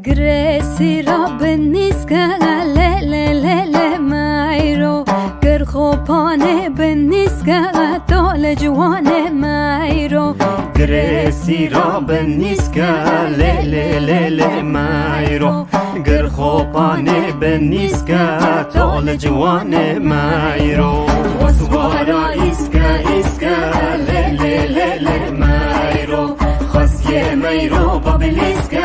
گرسی را بنیسکه له له له له مایرو گر خوبانه بنیسکه دال جوانه مایرو گرسی را بنیسکه له له له له مایرو گر خوبانه بنیسکه دال جوانه مایرو وسوارا ایسکه ایسکه له له له له مایرو خاصیه مایرو بابلیسکه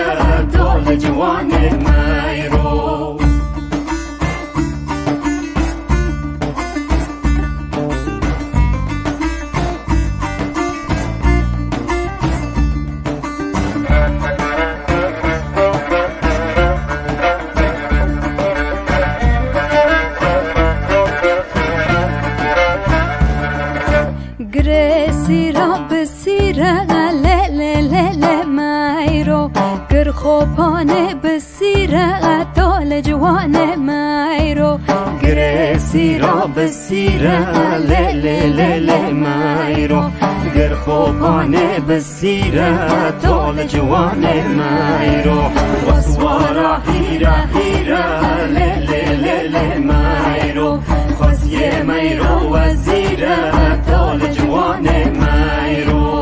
دال جوانه مایرو گرسی را بسیره له له له له مایرو گر خوبانه بسیره دال جوانه مایرو گرسی را بسیره له له له له مایرو گر خوبانه بسیره دال جوانه مایرو وسوارا هیره هیره له له له له مایرو خاصیه مایرو وزیره دال جوانه مایرو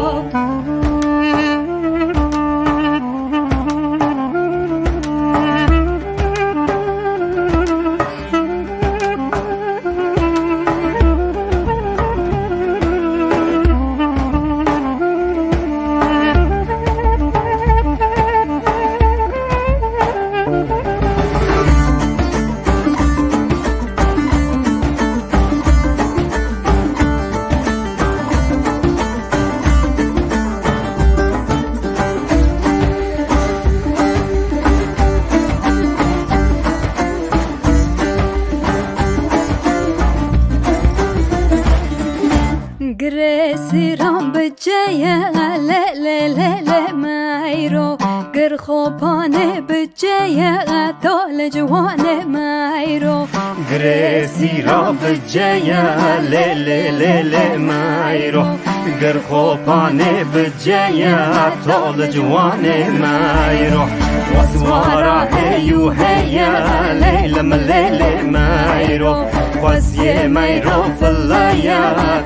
گرسی را بجیه له له له له مایرو گر خوبانه بجیه دال جوانه مایرو گرسی را بجیه له له له له مایرو گر خوبانه بجیه دال جوانه مایرو وسوارا هیو هیا لیلم لیل مایرو خاصیه مایرو فلایا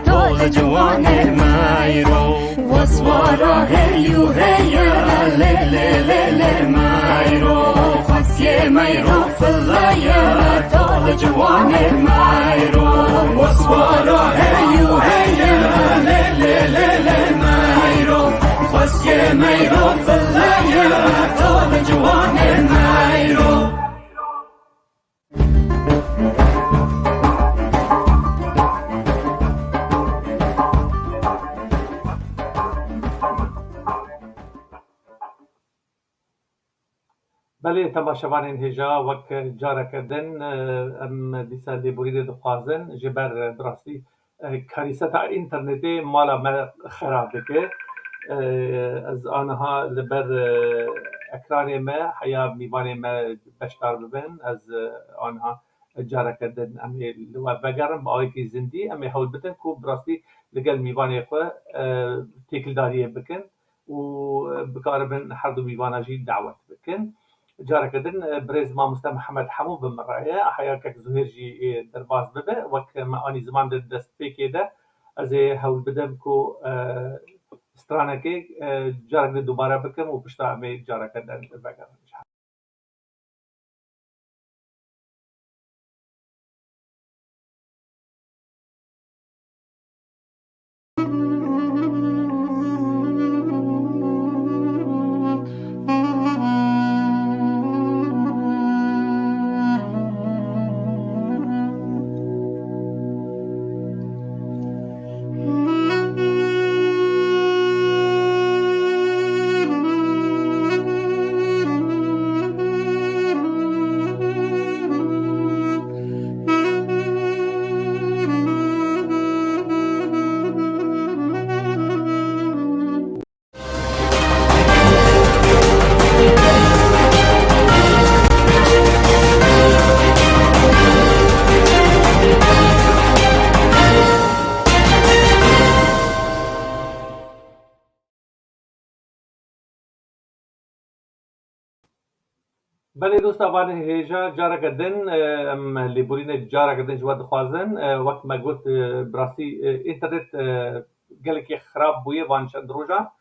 دال جوانه مایرو وسوارا هیو هیا لیل لیل مایرو خاصیه مایرو فلایا دال جوانه مایرو وسوارا هیو هیا لیل لیل مایرو خاصیه مایرو فلایا دال جوانه مایرو بله تماشاوان هجا وک جارا کردن ام دیسا دی برید دخوازن جبر براستی کاریستا اینترنتی مالا ما خراب دکه از آنها لبر اکران ما حیا میوان ما بشتر ببن از آنها جارا کردن امی لو بگرم با آیکی زندی امی حول بتن کو براستی لگل میوان خو تکل داریه بکن و بکاربن هر دو میوانا جی دعوت بکن جارا کردن برز ما مستر محمد حمو بمرایه احیا که زهیر جی درباز ببه وک ما آنی زمان دست پیکی ده از حول بدم کو استرانه که جارا کردن دوباره بکم و پشتا امی جارا کردن بگرم بله دوستا وان هیجا جارا کردن لیبورین جارا کردن جواد خوازن وقت ما گفت براسی اینترنت گلکی خراب بویه وان چند روزا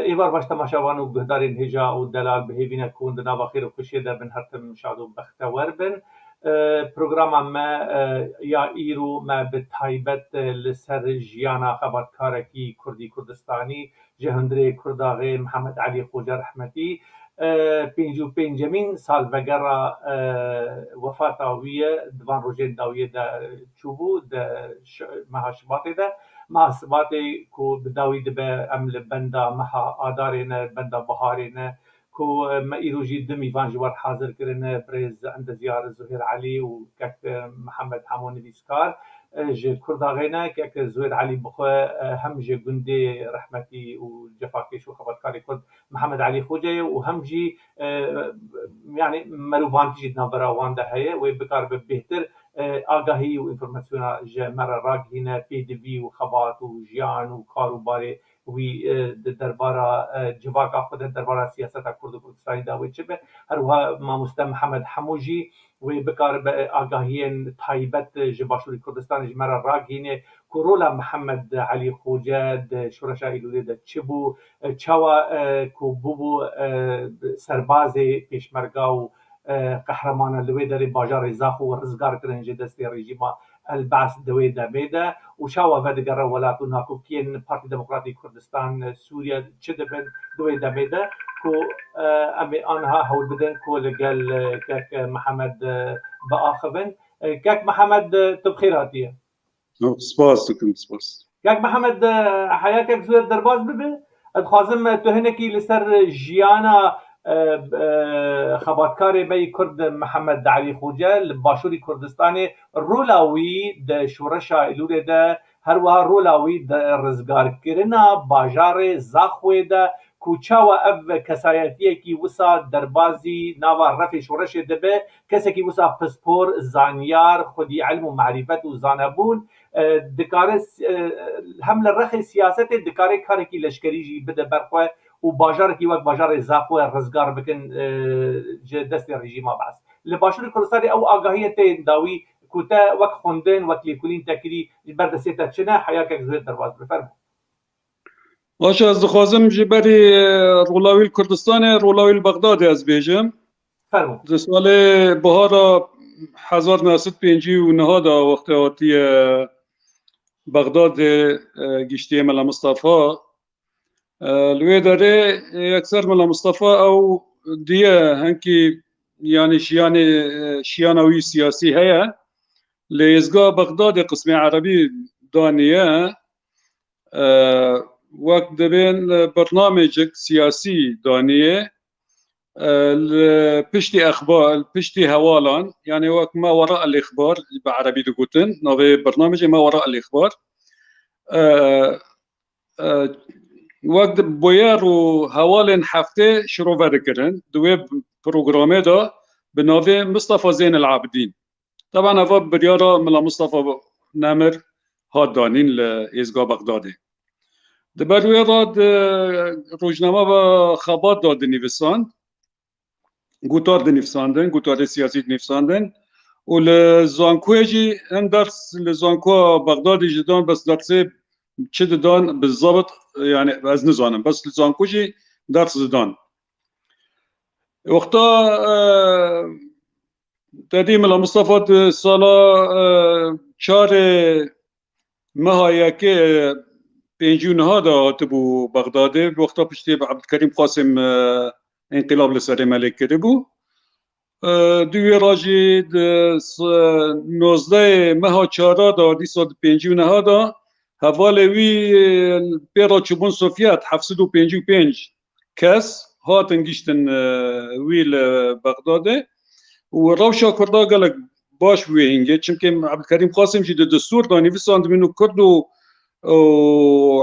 ایوار باش تماشاوان و گهدارین هیجا و دلال بهیوینه کند نوا خیر و خوشی در بن هرتم شاد و بختور بن پروگرام ما یا ایرو ما به تایبت لسر جیانا خبرکارکی کردی کردستانی جهندری کرداغی محمد علی خوجا رحمتی پنجمین سالوگرا وفات آویه دوان روژین داویه دا چوبو دا مها شباطی دا مها شباطی کو بداوی دا به امل بندا مها آدارین بندا بهارین کو ما ایروجی دمی وان جوار حاضر کرن برز اند زیار زهیر علی و کک محمد حمون ویسکار جه کرداغینا که زهیر علی بخواه هم جه گنده رحمتی و جفاکیش و خبرکاری کرد محمد علی خوجه و هم جی يعني مروفانتي جدا براوان ده هي وبكار بهتر آگاهی و انفورماسیون جمر راگ هنا پی دی وی و خبات و جیان و کاروباری وی دربارا جواکا خود دربارا سیاست کرد و کردستانی داوی چه به هر وها ماموستا محمد حموجی وی بکار به آگاهی تایبت جباشوری کردستان جمر راگ هنا كورولا محمد علي خوجاد شورشا إلوليدا تشبو تشاوا كوبوبو سربازي بيشمرقاو قهرمان لويدا باجار زاخو ورزقار كرنجي دستي ريجيما البعث دويدا بيدا وشاوا فدقر ولاتو ناكو كين بارتي ديمقراطي كردستان سوريا تشدبن دويدا بيدا كو أمي أنها هول بدن كو لقال كاك محمد بآخبن كاك محمد تبخيراتيه سپاس دکتر سپاس كاك محمد حياتك زوير درباز ببه ادخوازم تهنكي لسر جيانا خباتكاري بي كرد محمد علي خوجة باشوري كردستاني رولاوي د شورشا إلوري دا هروها رولاوي د رزگار كرنا باجار زاخوي دا کوچاوا اف کسایتیه کی وسا دربازی ناوا رفی شورش دبه کسی کی وسا پسپور زانیار خودی علم و معرفت و زانبون دکاره هم لرخ سیاست دکاره کاری کی لشکری جی بده برخواه و باجار کی وقت باجار زاخوه رزگار بکن دست رژیما باز لباشور کردستانی او آگاهیت داوی کوتا وقت خوندن وقت لیکولین تکری بردسیتا چنه حیاک زوید درباز بفرمو باشه از دخوازم جبری رولاوی کردستان رولاوی بغداد از بیجم فرمو در سال بهار 1959 دا وقت آتی بغداد گشتی ملا مصطفى لوی داره اکثر ملا مصطفى او دیه هنکی یعنی شیانوی سیاسی هیا لیزگاه بغداد قسم عربی دانیه وقت دبین برنامج سیاسی دانیه پشتی اخبار پشتی حوالان یعنی وقت ما وراء الاخبار بعربی دقوتن نوع برنامج ما وراء الاخبار وقت بویر و حوالن هفته شروع ورکرن دوی پروگرامه دا به نوع مصطفى زين العابدين طبعا هوا بریارا ملا مصطفى نمر ها دانین لإزگاه بغدادی دبر وی راد روزنامه و خبر داد نویساند گوتار نویساندن گوتار سیاسی نویساندن و لزانکوی جی هم درس لزانکو بغدادی جدان بس درسه چه دادن بالضبط يعني از نزانم بس لزانکو جی درس دادن وقتا تدیم مصطفى سالا 4 ماه که 59 دا تبو بغداد وقتا پشتی عبدالکریم قاسم انقلاب لسر ملک کرده بو دوی راجی 19 ماه 4 دا 259 دا حوال وی پیرا چوبون سوفیت 755 کس هاتن گشتن وی لبغداد و روشا کرده گلک باش وی هنگه چونکه عبدالکریم قاسم جی دستور دانی ویساند منو کرد و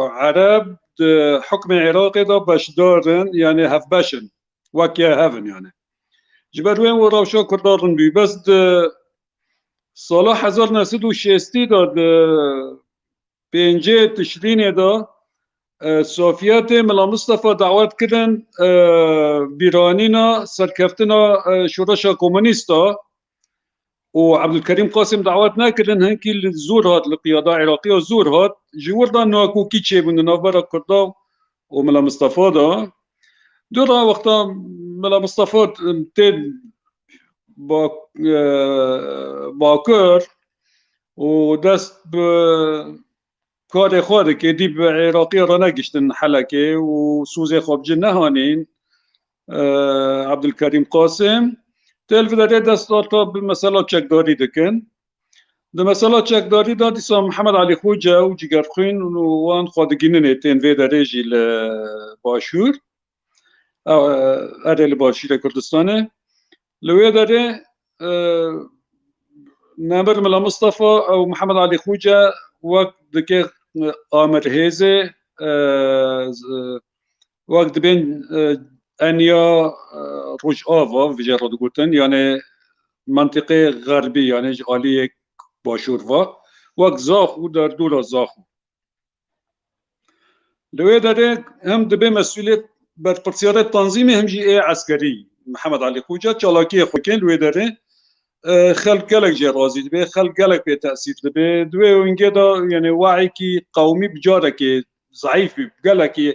عرب حكم عراقي دا باش دارن يعني هف باشن وكيا هفن يعني جبر وين وراوشا كردارن بي بس سالا 1960 دا 5 تشرين دا سوفياتي ملا مصطفى دعوت كدن بيرانينا سركفتنا شورشا كومونيستا وعبد الكريم قاسم دعوتنا كدن هنكي الزور هاد القيادة العراقية الزور هاد جوردا ناكو كيتشي من نافرا كردا وملا مصطفى دا دورا وقتا ملا مصطفى تين باكر ودست کار خواده که دیب عراقی را نگشتن حلکه و سوزه خواب جنه هانین عبدالکریم قاسم تلف داره دست تا مثلا چکداری دکن ده مثلا چکداری دا دیسا محمد علی خوجه و جگر خوین و وان خوادگینه نیتین وی داره جیل باشور اره لباشیر کردستانه لوی داره نمبر ملا مصطفى او محمد علي خوجه وقت دكي آمر هيزه وقت بين انيا روج آفا في جرد قلتن يعني منطقة غربي يعني جالية باشور وقت زاخو در دولا زاخو لوي داره هم دبي مسؤولية بر پرسيارة تنظيمي هم جي اي عسكري محمد علي خوجه چالاكي خوكين لوي داره خلق گلک جرازی به خلق گلک به تأثیر به دوی اونجا دا یعنی وعی کی قومی بجاره که ضعیف گلکی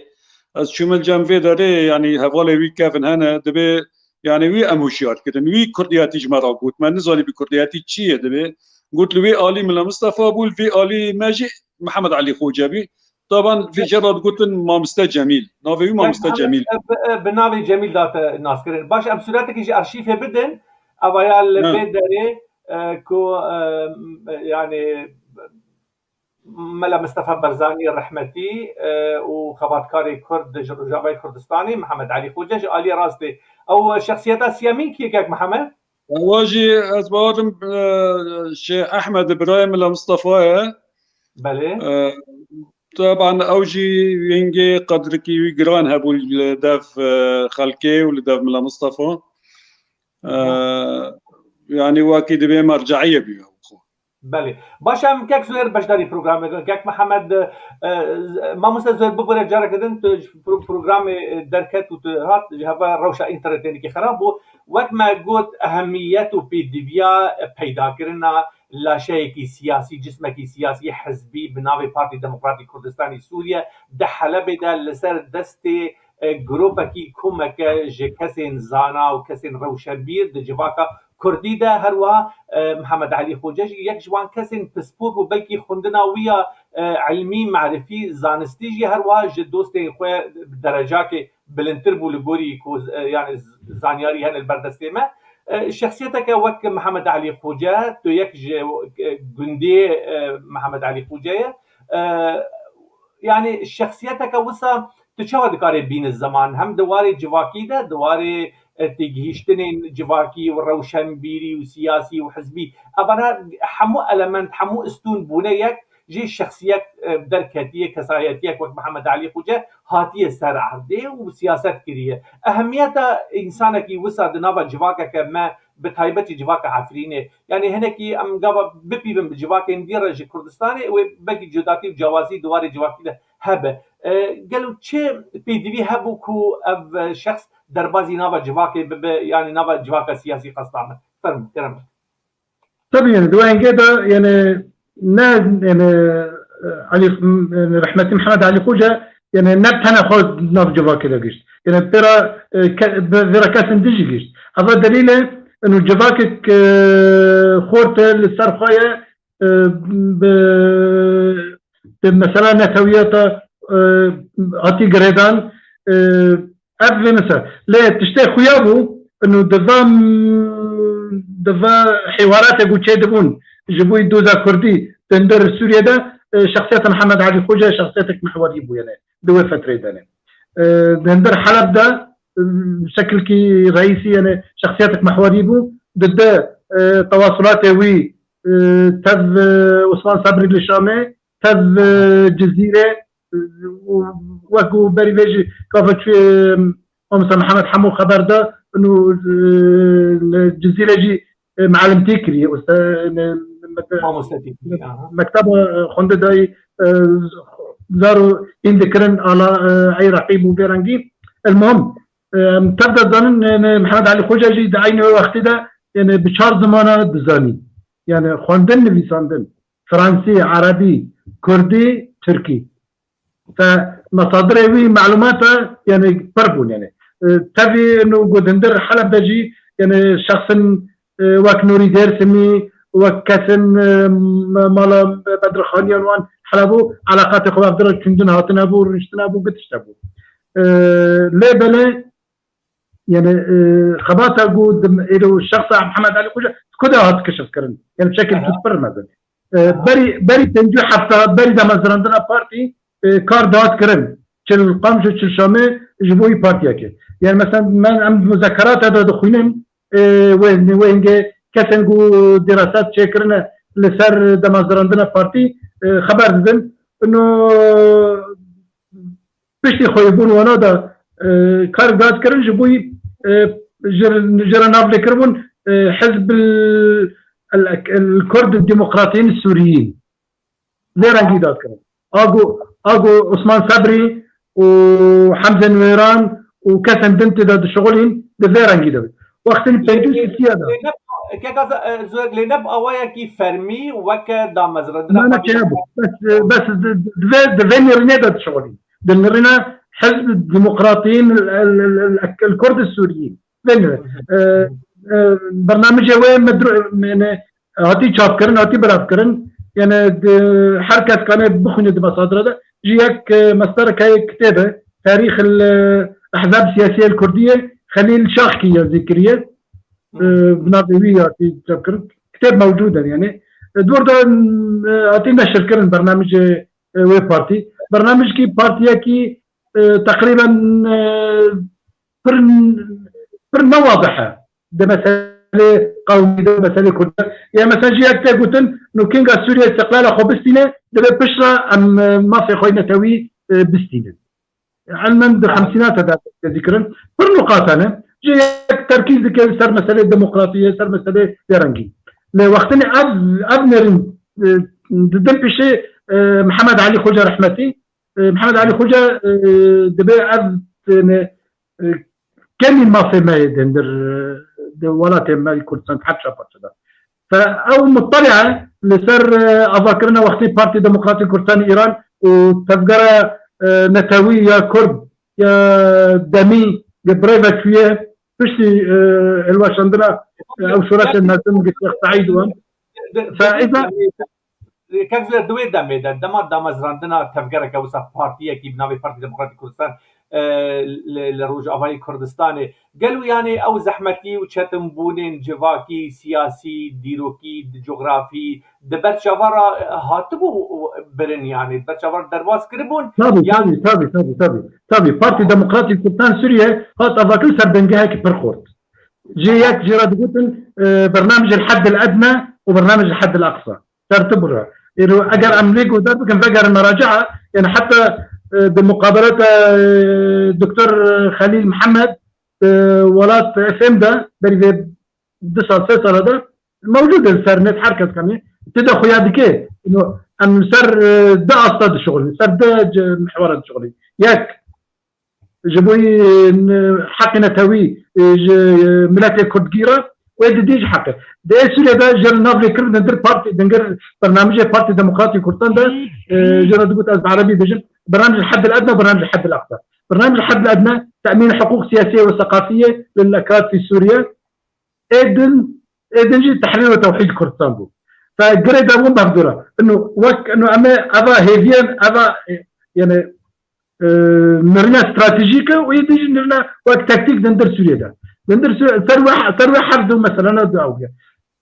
از شمال جنبه داره یعنی حواله وی کفن هنه دبه یعنی وی اموشیار کردن وی کردیاتی جمرا گوت من نزالی بی کردیاتی چیه دبه قلت له وی علی ملا مصطفى بول في علی ماجي محمد علي خوجبي طبعا في جراد قلت ما مستى جميل نافي ما مستى جميل بناوي جميل دات الناس كرين باش ام صورتك يجي ارشيف بدن اوایل بدره کو يعني ملا مصطفى برزاني الرحمتي وخبركاري كرد جرجاوي كردستاني محمد علي خوجه علي راسدي او شخصيات سيامين كيك محمد واجي ازبارم شيخ احمد ابراهيم ملا مصطفى بله طبعا اوجي ينجي قدركي ويجران هبو لدف خلكي ولدف ملا مصطفى يعني واكيد به مرجعيه بيه بله باشم كيك زوير بشداري برنامج كيك محمد ما مستزور ببره جاره كدن برنامج دركت وهات هذا روشه انترنتي كي خراب وقت ما قلت اهميته بيديفيا پیدا کرنا لا شيء سياسي جسمك سياسي حزبي بناوي بارتي ديمقراطي كردستاني سوريا ده حلب ده لسر دستي گروپکی کمک کسین زانا و کسین روشنبیر د جواکا کردی ده هروا محمد علي خوجه یک جوان کسین پسپور و بلکی خوندنا ویا علمی معرفی زانستیجی هروا ج دوستین خو درجات بلندتر بو لګوري کو یعنی زانیاری هن البردستمه شخصیتك وك محمد علي خوجه تو یک گندی محمد علي خوجه يعني شخصيتك وسا تشاهد دكاري بين الزمان هم دواري جواكي ده دواري تجهيشتنين جواكي وروشن بيري وسياسي وحزبي أبنا حمو ألمنت حمو استون بونيك جي شخصيات دركاتية كساياتية وقت محمد علي خوجه هاتية سر عرضه وسياسات كريه أهميتها إنسانك وسا دنافا جواكا كما بتايبتي جواكا عفرينه يعني هناكي أم قابا ببيبن بجواكا ندير جي كردستاني وباقي جداتي وجوازي دواري جواكي ده هبه قالوا چه بيدوي هبو كو اف شخص دربازي نافا جواكي يعني نافا جواكا سياسي قصدامه فرم كرم طبعا دوين كده يعني يعني علي رحمتي محمد علي خوجه يعني نبتنا خود ناف جواكي لقيش يعني ترى ذرا كاسن ديجيش هذا دليل انه جواكي خورت للسرخايه مثلا نتوياتا عطي قريدان أبي مثلا لا تشتاق خيابو إنه دفا حوارات يقول شيء دبون جبوا يدوزا كردي تندر سوريا ده شخصية محمد علي خوجه شخصيتك محوري بو يعني دو فترة ده تندر حلب ده بشكل كي رئيسي يعني شخصيتك محوري بو ضد تواصلات وي تب عثمان صبري الشامي تب جزيرة وكو بريفيجي كافت في مثلا محمد حمو خبر ده انه الجزيرة جي معلم تيكري مكتبة خند داي زارو إن ذكرن على أي رقيب وبيرنجي. المهم تبدأ ظن محمد علي خوجة جي دعيني وقت ده يعني بشار زمانه دزاني يعني خواندن نویساندن فرنسي عربي كردي تركي فمصادر وي معلومات يعني بربون يعني تبي انه قدندر حلب دجي يعني شخص وك نوري ديرسمي وكسن مال بدر خانيان وان حلبو علاقات اخو عبد الله كندن هاتنا بو رشتنا بو قتشتبو ليه بلا يعني خباطه قود الشخص محمد علي خوجة كده هات كشف كرن يعني بشكل جبر مثلا بري تنجو حتى بري دا مزرندنا بارتي كار دات كرن چل قامش چل شامه جبوي بارتياكي يعني مثلا من عم مذكرات هذا دخوينن وين كسنجو دراسات شكرنا لسر دا مزرندنا بارتي خبر دن انه بشتي خويبون وانا دا كار دات كرن جبوي جرناب لكربون حزب الكرد الديمقراطيين السوريين زي رانجي دات كرن اجو عثمان صبري وحمزه نويران وكسن دنت داد شغلين زي رانجي دات وقت البيدوس السياده كذا زوج لنب اوايا كي فرمي وك دا مزردنا ما كابو بس دفيني رينا داد شغلين دلنا حزب الديمقراطيين الكرد السوريين برنامج وين مدرو هاتي شاف كرن هاتي براف كرن يعني حركة كانت بخونة مصادر هذا جيك مصدر كاي كتابة تاريخ الأحزاب السياسية الكردية خليل شاخكية ذكرية بناضوية هاتي شاف كرن كتاب موجودة يعني دور ده هاتي نشر كرن برنامج وي بارتي برنامج كي بارتيا كي تقريبا فرن واضحة ده مسألة قومية ده مسألة كردية يعني مثلا جيك تقولن إنه كينغا سوريا استقلال أخو بستينة ده بشرة أم ما في خوينا توي بستينة علما بالخمسينات هذا ذكرا فرن نقاط أنا جيك تركيز ذكر صار مسألة ديمقراطية صار مسألة درنجي لوقتنا أبنرن ضد بشيء محمد علي خوجة رحمتي محمد علي خوجة دبي أب كم ما في ما يدندر ولا ما كردستان حتى شافت هذا فأو مطلعة لسر أذكرنا وقتي بارتي ديمقراطي كردستان إيران وتفجر نتاوي يا كرد يا دمي يا بريفا شوية بشتي الواش عندنا أو شراش الناس قلت سعيد وان فإذا كذا دوي دمي دم زرندنا تفجر كوسا بارتيه كي بناوي بارتي ديمقراطي كردستان لروج افاي كردستان قالوا يعني او زحمتي وشتم بونين جواكي سياسي ديروكي جغرافي دبر شفرة هاتبو برن يعني دبر شفرة درواس كربون تابي بارتي ديمقراطي كردستان سوريا هات افاكل سردنجها كي برخورت جيك جراد قلتن برنامج الحد الادنى وبرنامج الحد الاقصى ترتبرها اجر امريكا وده كان فجر المراجعه يعني حتى بمقابلات الدكتور خليل محمد ولات اف ام ده بري دسا سيطر هذا موجود السر نت حركه كمان ابتدى خويا ديكي انه ام سر ده اصلا شغل سر ده محور الشغل ياك جبوي حقنا توي ملاتي كردجيره ويديج حقه ده سوريا ده جر نافلي كرد ندير بارتي دنجر برنامج بارتي ديمقراطي كردستان ده جرى دقوت از عربي دجن برنامج الحد الادنى وبرنامج الحد الاقصى. برنامج الحد الادنى تامين حقوق سياسيه وثقافيه للاكراد في سوريا ايدن تحرير وتوحيد كردستان بو فقريت ابو مهدوره انه وك انه ابا هيفيان ابا يعني مرنا استراتيجيكا ويدي نرنا وك تكتيك دندر سوريا ده دندر ثروه حفظ مثلا دعوه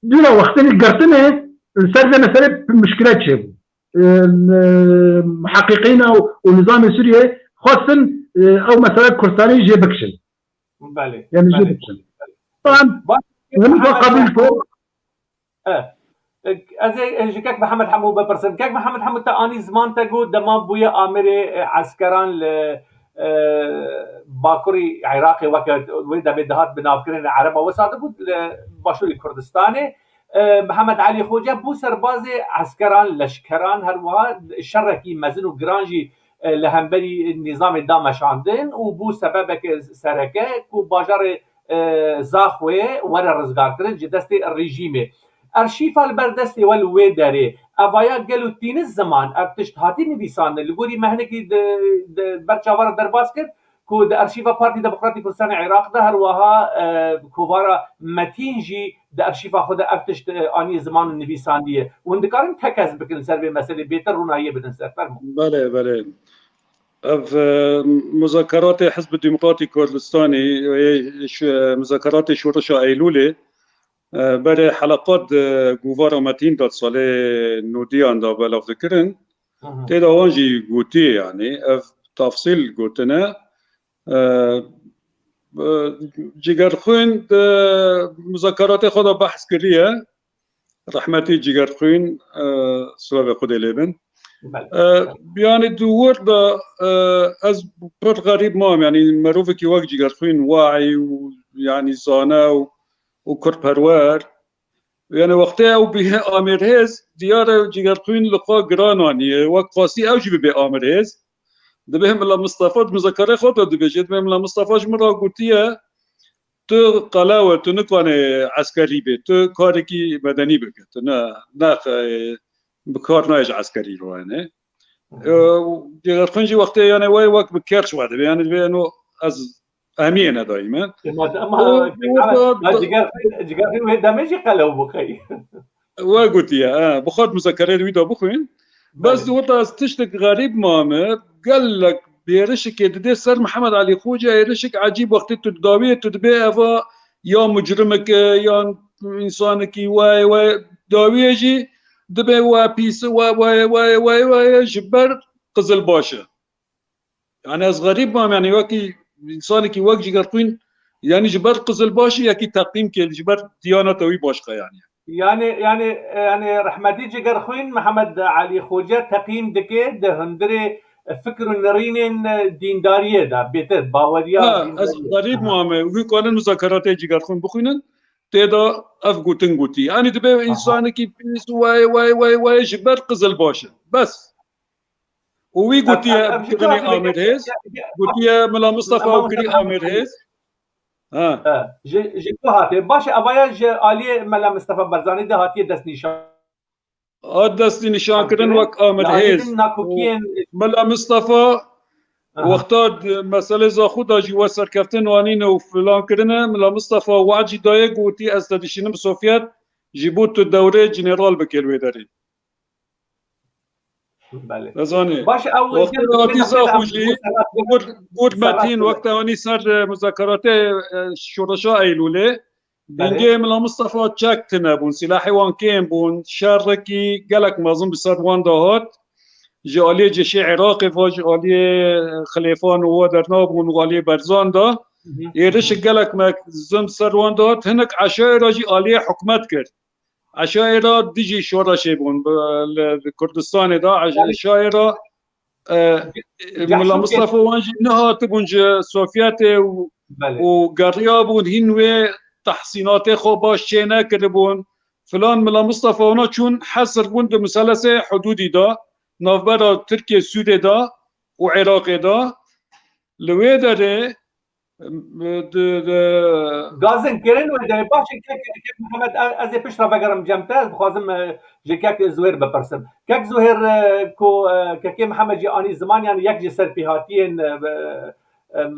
دون وقتين قرتنا السر مثلا مشكلات شيء محققين ونظام سوريا خاصة او مثلا كردستاني جي بكشن بالي يعني جي بكشن طبعا هم قبل فوق ازي جيكك محمد حمو ببرسن كك محمد حمو تاني زمان تقول دما بويا امري عسكران ل باكوري عراقي وقت ودا بدهات بنافكرين عربه وصادقوا باشوري كردستاني محمد علي خوجه بو سرباز عسكران لشکران هر وها شرکی مزن و گرانجی لهمبری نظام دامشاندن و بو سبب که سرکه کو باجار زاخوه ور رزگار کرن جه دست رژیمه ارشیفال بردست ول وی داره اوایا گلو تین زمان افتشت هاتی نویسان لگوری مهنکی برچاوار درباز کرد کو د ارشیفا پارتی دموکراتی کردستان عراق ده هر وها کووارا متین جی د ارشیفا خود افتشت آنی زمان نویساندیه و اندکارن تکز بکن سر به مسئله بهتر روناییه بدن سر فرمو. بله اف مذاکرات حزب الديمقراطي الكردستاني مذاکرات شورش ایلوله برای حلقات گوارا متین داد سال نودیان دا بلاف ذکرن تیدا وانجی گوتی یعنی اف تفصیل گوتنه جگرخوین مذاکرات خدا بحث کریه رحمتی جگرخوین سلام خود لیبن يعني دور دا از بر غريب مام يعني مروفك يواق جيغرخوين واعي ويعني زانا وكر پروار يعني وقتها او به آمر هز ديار جيغرخوين لقا گراناني وقت قاسي او جي به آمر هز دبهم الله مصطفى مذكره خود دبجت بهم الله مصطفى جمرا قوتيه تو قلاوه تو نكونه عسكري به تو كاركي مدني بكت نه بکار نایج عسکری رو نه دیگر خنجی وقتی یعنی وای وقت بکر شده یعنی بینو از امینه دائما دیگر خنجی دمیجی قلو بخی و گوتیه بخواد مذاکره رو دا بخوین بس دوت از تشتک غریب مامر قال لك بيرشك يدي سر محمد علي خوجه يرشك عجيب وقت تداويه تدبي افا يا مجرمك يا انسانك واي داويجي دبي وبيس و جبر قزل باشه يعني از غريب ما يعني وكي انسان كي وقت جرقين يعني جبر قزل باشه يا كي تقييم كي جبر ديانته باشقه يعني رحمتي جرخوين محمد علي خوجه تقييم دكه ده هندري فكر نرين دينداريه ده بيتر باوريا از غريب ما وي قانون مذاكرات جرخون بخوينن تيدا اف گوتن گوتي يعني دبي انسان كي بيس واي جبر قزل باشه بس وي گوتي بكرني عامر هيز گوتي ملا مصطفى وكري عامر هيز جي هاتي باش اوايا علي ملا مصطفى برزاني ده هاتي دست نشان دست نشان كرن وك عامر هيز ملا مصطفى وقتاد مسئله زاخو داجی و سرکفتن وانین و فلان کردنه ملا مصطفى وعجی دایه گوتی از تدشینم سوفیت جیبوت تو دوره جنرال بکلوی داری بله ازانه باش اول وقت آتی زاخو جی بود متین وقت آنی سر مذاکرات شورشا ایلوله دنگه ملا مصطفى چکت نبون سلاحی وان کم بون شرکی گلک مازم بسر وان دهات جالی جيش عراقي فاجالی خليفان و درنابون وغالي برزان دا يرش قالك ما زم سروان دات هناك عشائر جي آلية حكمت کرد عشائر ديجي شورشي بون بالكردستان دا عشائر ملا مصطفى وانجي نهات بونج سوفيات وقريا بون هنوي تحسينات خوباش چينا كربون فلان ملا مصطفى ونا چون حصر بون ده مثلث حدودي دا نافبرا ترکیه سوریه دا و عراق دا لوی داره گازن کرن و داره باشه که محمد از پیش را بگرم جمعه بخوازم جکک زوهر بپرسم که زوهر که محمد جی آنی زمان یعنی یک جسر پیهاتین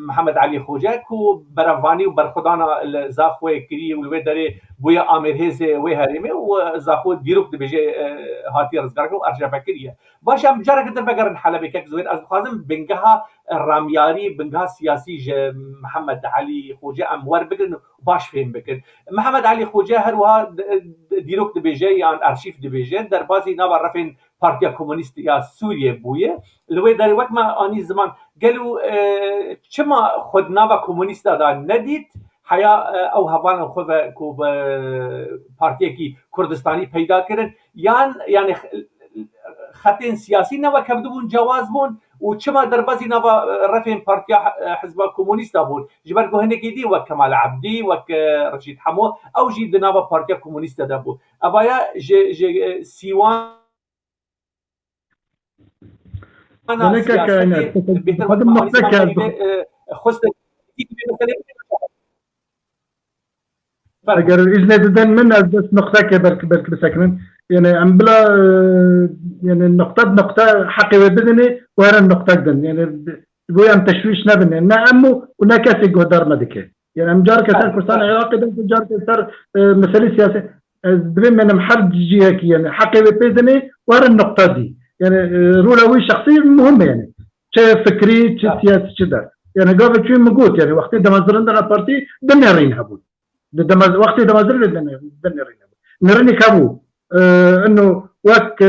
محمد علي خوجه کو بروانی و برخدانا زاخوه کری و لوی داره بویا آمرهز وی هریمه و زاخو دیروک دبیجه هاتی رزگار و ارجا فکریه باشم جاره کدر بگرن حلبه که زویر از خازم بنگها رامیاری بنگها سیاسی محمد علي خوجه امور بکن باش فهم بکن محمد علي خوجه هر وها دیروک دبیجه یا ارشیف دبیجه در بازی نوا رفین پارتیا کمونیست یا سوریه بویه لوی داره وقت ما آنی زمان قالوا چما خود نوا کمونیست دا ندید حیا او هوان خود کو پارتی کی کردستانی پیدا کردن یعنی خطین سیاسی نوا کبدون جواز بون و چما در بازی نوا رفین پارتیا حزب کمونیست بون جبر گهنه کی دی و کمال عبدی و رشید حمو او جی نوا پارتیا کمونیست دا بون اوایا سیوان أنا سياسي بيتر هذا النقطة خص اگر اذن ددن من از بس نقطه که برك بسكنن يعني ام بلا يعني نقطه حقي وبدني وهر النقطه دن يعني بوي ام تشويش نبن يعني امو ولا كاسي قدر مدك يعني ام جار كسر كردستان عراقي دن جار كسر مسألة سياسية دبن من محل جهك يعني حقي وبدني وهر النقطه دي يعني رولوي شخصي مهمه يعني شيء فكري شيء سياسي كذا يعني قبل شوي موجود يعني وقت دمزرن دنا بارتي دنيرين هبول وقت دمزرن دنيرين نرني كابو انه وقت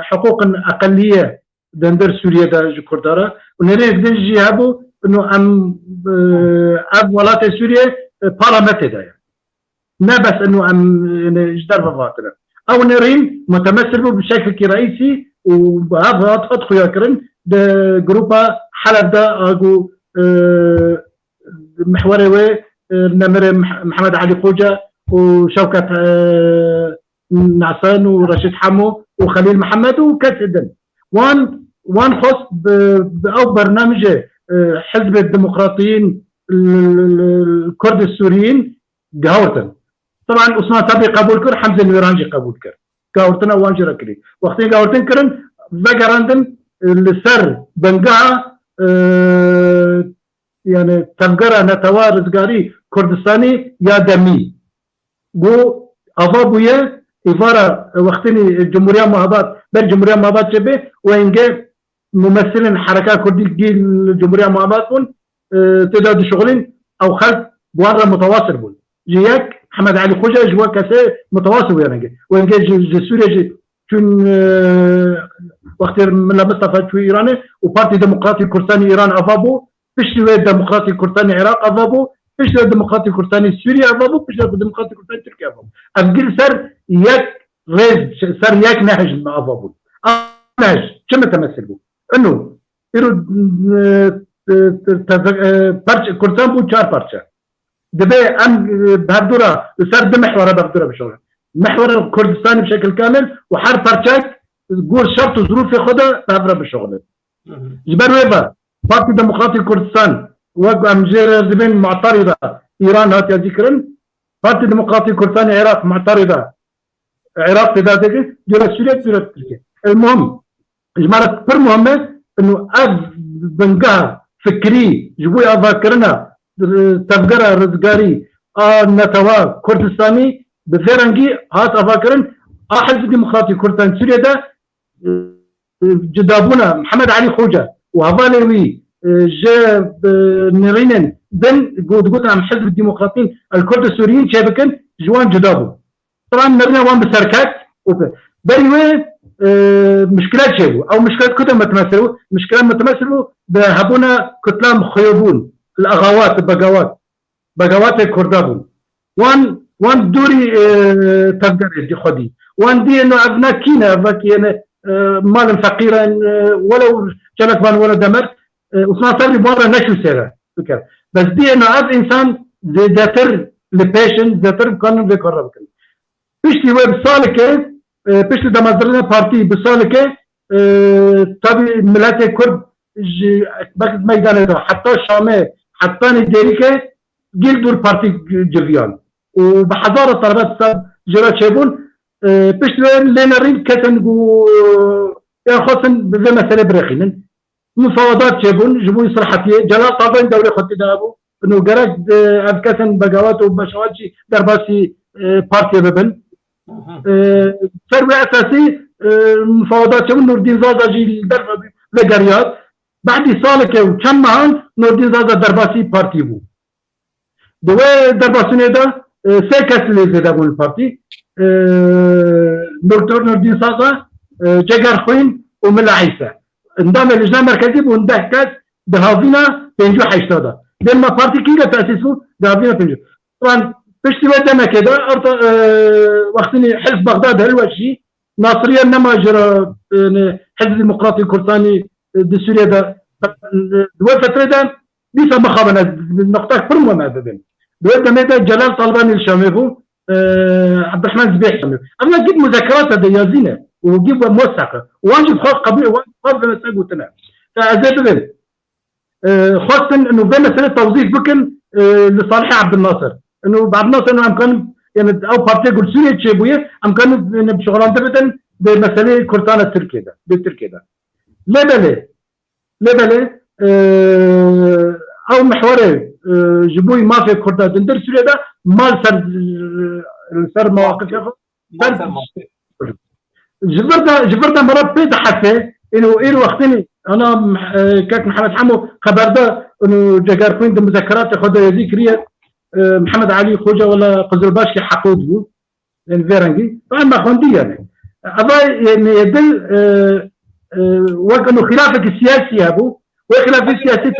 حقوق اقليه دندر سوريا دا كردارا ونري دنجي هبو انه ام ولايات سوريا بارلمانت دا يعني ما بس انه ام جدار بفاطمه او نرين متمثل بشكل رئيسي وهذا ادخل يكرن جروبا حلب دا اقو محوري نمر محمد علي خوجة وشوكة نعسان ورشيد حمو وخليل محمد وكتدن وان خص أو برنامج حزب الديمقراطيين الكرد السوريين قهورتن طبعا أصلا تبي قبول كر حمزة الويرانجي قبول كر قهورتنا وانجي ركلي وقتين قهورتن كرن ذكرندن السر بنقاع يعني تفقرة نتوى رزقاري كردستاني يا دمي بو أضابوية إفارة وقتني الجمهورية مهابات بل جمهورية مهابات شبه وإنجا ممثلين حركات كردي جيل الجمهورية مهابات بون تداد شغلين أو خلف بوارة متواصل بون جياك محمد علي خوجة جوا كاسي متواصل يعني وإنجا سوريا چون وقتی ملا مصطفى شو ایرانه و پارتی دموکراتی کردستانی ایران آوابو پشتوی دموکراتی کردستانی عراق آوابو پشتوی دموکراتی کردستانی سوریه آوابو پشتوی دموکراتی کردستانی ترکیه آوابو افگیر سر یک ریز سر یک نهج آوابو نهج چه متمثل بود انو ایرو کردستان بود 4 پارچه دبي ام بهدورة سر بمحور بهدورة بشغله محور الكردستاني بشكل كامل وحرب بارتشاك تقول شرط وظروف ياخذها بهدورة بشغله جبر ويبا بارتي ديمقراطي كردستان وقع مجير زبين معترضة ايران هات ذكرا بارتي ديمقراطي كردستاني عراق معترضة عراق في ذاتك جرى سوريا جرى تركيا المهم جماعة بر مهمة انه اف بنقاها فكري جبوي اذاكرنا تفقرة رزقاري نتوا كردستاني بفرنجي هات افاكرن حزب ديمقراطي كردستان سوريا ده جدابونا محمد علي خوجة وهفالوي جاب نرينن بن قلت عن حزب الديمقراطيين الكرد السوريين شابكن جوان جدابو طبعا نرنا وان بسركات بريوي مشكلات شابو او مشكلات كتب متمثلوا مشكلات متمثلوا بهبونا كتلام خيوبون الاغاوات بغاوات الكردابون وان دوري تفقر دي خدي وان دي انه ابنا كينا فاكينا مال فقيرا ولو كانت مال ولا دمر وصنا صار بره نشو سيره فكر بس دي انه اب انسان ذاتر لبيشن ذاتر قانون بيقرب كده بيشتي ويب سالكه بيشتي دمازرنا بارتي بسالكه تبي ملات الكرد بس ميدان حتى الشامي حتى نيجيريكا جيل دور بارتي جفيان وبحضاره طلبات سب جرا شيبون بيشتي لينارين كتن يا خاصن زي مساله برخين مفاوضات شيبون جبوا صراحتيه جلال طبعا دوله خدي دابو انه جراد افكاسن بغاوات وبشواجي درباسي بارتي ببن سروي اساسي مفاوضات شيبون نور الدين زازاجي درب لقريات بعد سالك وكم معان نور الدين زازا درباسي بارتي بو دوي درباسي ده سيكس اللي زي دابون البارتي دكتور نور الدين زازا جگر خوين وملا عيسى انضم اللجنه المركزيه وندهكت بهافينا بينجو حيشتادا لما بارتي كيغا تاسيسو بهافينا بينجو طبعا بشتي ودنا كده وقتني حزب بغداد هالوشي ناصريا انما جرى حزب الديمقراطي الكردستاني دي سوريا ده فتره ده ليس مخابنا النقطه كل ما بين دوله ميدا جلال طلباني الشامي عبد الرحمن زبيح انا قد مذكرات هذه يا زينه وجيب موثقه واجب خاص قبل خاص بمسألة قلتنا فازاي بدل خاصة انه بين مسألة توظيف بكن لصالح عبد الناصر انه بعد الناصر انه امكان يعني او بارتي قول سوريا تشيبويه امكان بشغلان تبتن بمسألة كردستان التركي ده بالتركي ده لبلي او محوري جبوي ما في كردستان دندر سوريا ده مال سر مواقف ياخذ جبرنا مرات بيت حتى انه وقتني انا كاك محمد حمو خبر ده انه جاكار كوين مذكرات ياخذ ذكريه محمد علي خوجه ولا قزلباشي حقود بو يعني فيرنجي فاما خوندي يعني هذا يعني يدل وقت انه خلافك السياسي ابو وخلاف السياسي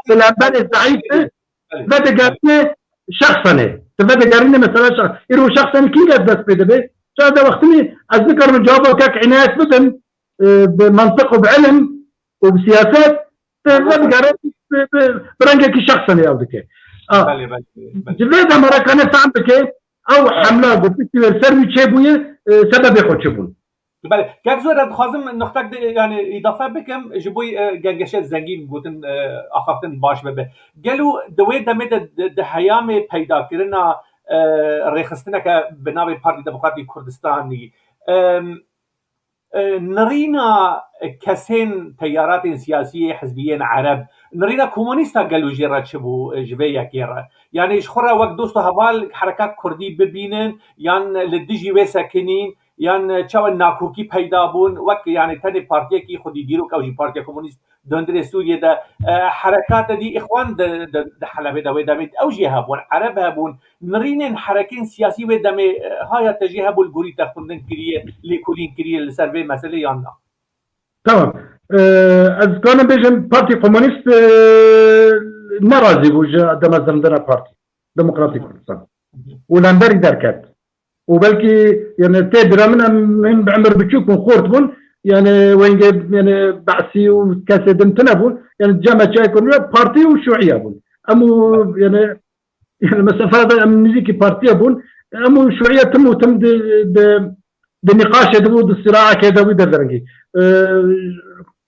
في الانبان الضعيفه بدا قالت شخصا تبدا قالنا مثلا شخص يرو شخصا كي قد بس بده هذا وقتني اتذكر من جوابه كاك عنايه بدن بمنطق وبعلم وبسياسات برنجك شخصا يا ودك جليدها مرة كانت عندك او حمله قلت سرمي تشيبويه سبب ياخذ تشيبون بله كاك زور خازم نقطه يعني اضافه بكم جبوي گنگشه زنگین گوتن اخافتن باش ببه قالوا دوي دمد دهيامي پیدا کرنا رخصتنا که بناوی پارتی دموکراتی کردستانی نرينا كسين تيارات سياسية حزبيين عرب نرينا كومونيستا قالوا جيرا شبو جبيا كيرا يعني شخرا وقت دوستو هوال حركات كردي ببينن يعني لدجي وساكنين يعني چاو ناكوكي پیدا بون وقت يعني تاني بارتيا كي خودي گيرو كاوجي بارتيا كومونيست دندر سوريا دا حركات دي اخوان دا حلبه دا ودامي اوجي هبون عرب هبون نرين حركين سياسي ودامي هاي تجي هبو الغوري تخوندن كريه ليكولين كريه لسربي مساله يانا تمام از كان بيجن بارتي كومونيست نرازي وجا دمزمدنا بارتي ديمقراطي كردستان ولانبري دركات وبلكي يعني تابرا من بعمر بتشوف خورتبون يعني وين جايب يعني بعسي وكاسدم تنبون يعني الجامعة شايكون بارتي وشيوعية بون امو يعني المسافة ميزيكي بارتي بون امو شيوعية تم بنقاش يدبو الصراع كذا ويدرنجي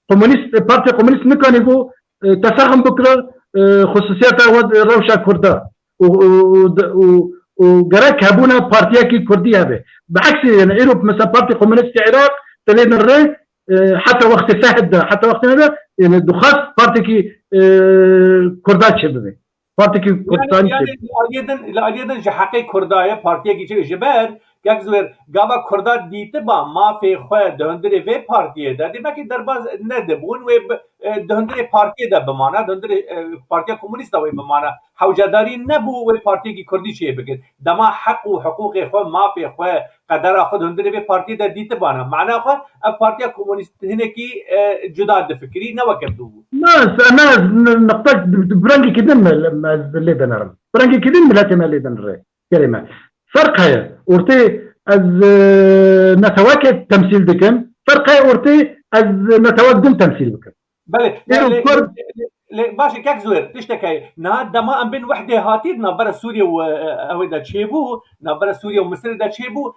كومونيست بارتي كومونيست نكان يقول تساهم بكره خصوصيات روشة كردا وقرأك هبونا بارتياكي كردية به بعكس يعني إيروب مثلا بارتي كومونيست العراق تلين الري حتى وقت ساهد حتى وقت هذا يعني دخاس بارتيكي كردات شبه بارتيكي كردستان يعني أيضا جحقي كرداية بارتياكي جبر یک زور گاوا کردات دیته با ما فی خود دهندری وی پارتیه ده دیما که درباز ندبون و دهندری پارتیه ده بمانه دهندری پارتیا کمونیست وی بمانه حوجداری نبو و پارتی کی کردی چیه بگید دما حق و حقوق خود ما فی خود قدر خود دهندری وی پارتیه ده دیته بانه معنی خود پارتیا کمونیست هنه کی جدا دفکری نوکردو ناس نقطة برانجي كدم اللي دنرم برانجي كدم لا تمالي دنر كلمة فرق هي ورتي از نتواكب تمثيل بكم فرق هي ورتي از نتوقدم تمثيل بكم بله باشي كاك زوير تشتكي نهاد دما ام بين وحده هاتي نبر سوريا و دا تشيبو نبر سوريا ومصر دا تشيبو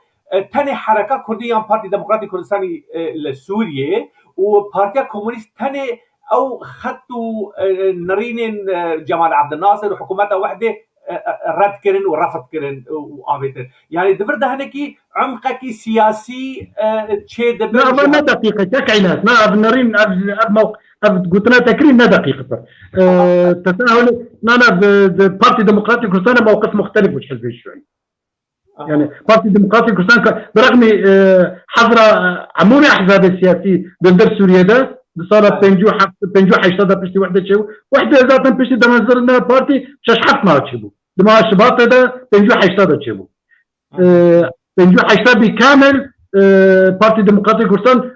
تاني حركه كرديه بارتي ديمقراطي كردستاني لسوريا وبارتي كومونيست تاني او خطوا نرين جمال عبد الناصر وحكومتها وحده رد كرن ورفض كرن وآبتر يعني دبر ده هنكي عمقكي سياسي شيء دبر ما دقيقة تكعينات ما أبنرين قلتنا تكرين ما دقيقة تساهل أنا بارتي ديمقراطي كردستان موقف مختلف مش حزب الشيوعي يعني بارتي ديمقراطي كردستان برغم حضر عمومي أحزاب السياسي دندر سوريا ده صار بنجو حيشتغل بشتي وحدة ذاتها بشتي دمزرنا بارتي شاش حط ما تشبو دما الشباط هذا بنجو حيشتغل تشبو بنجو حيشتغل بكامل بارتي ديمقراطي كردستان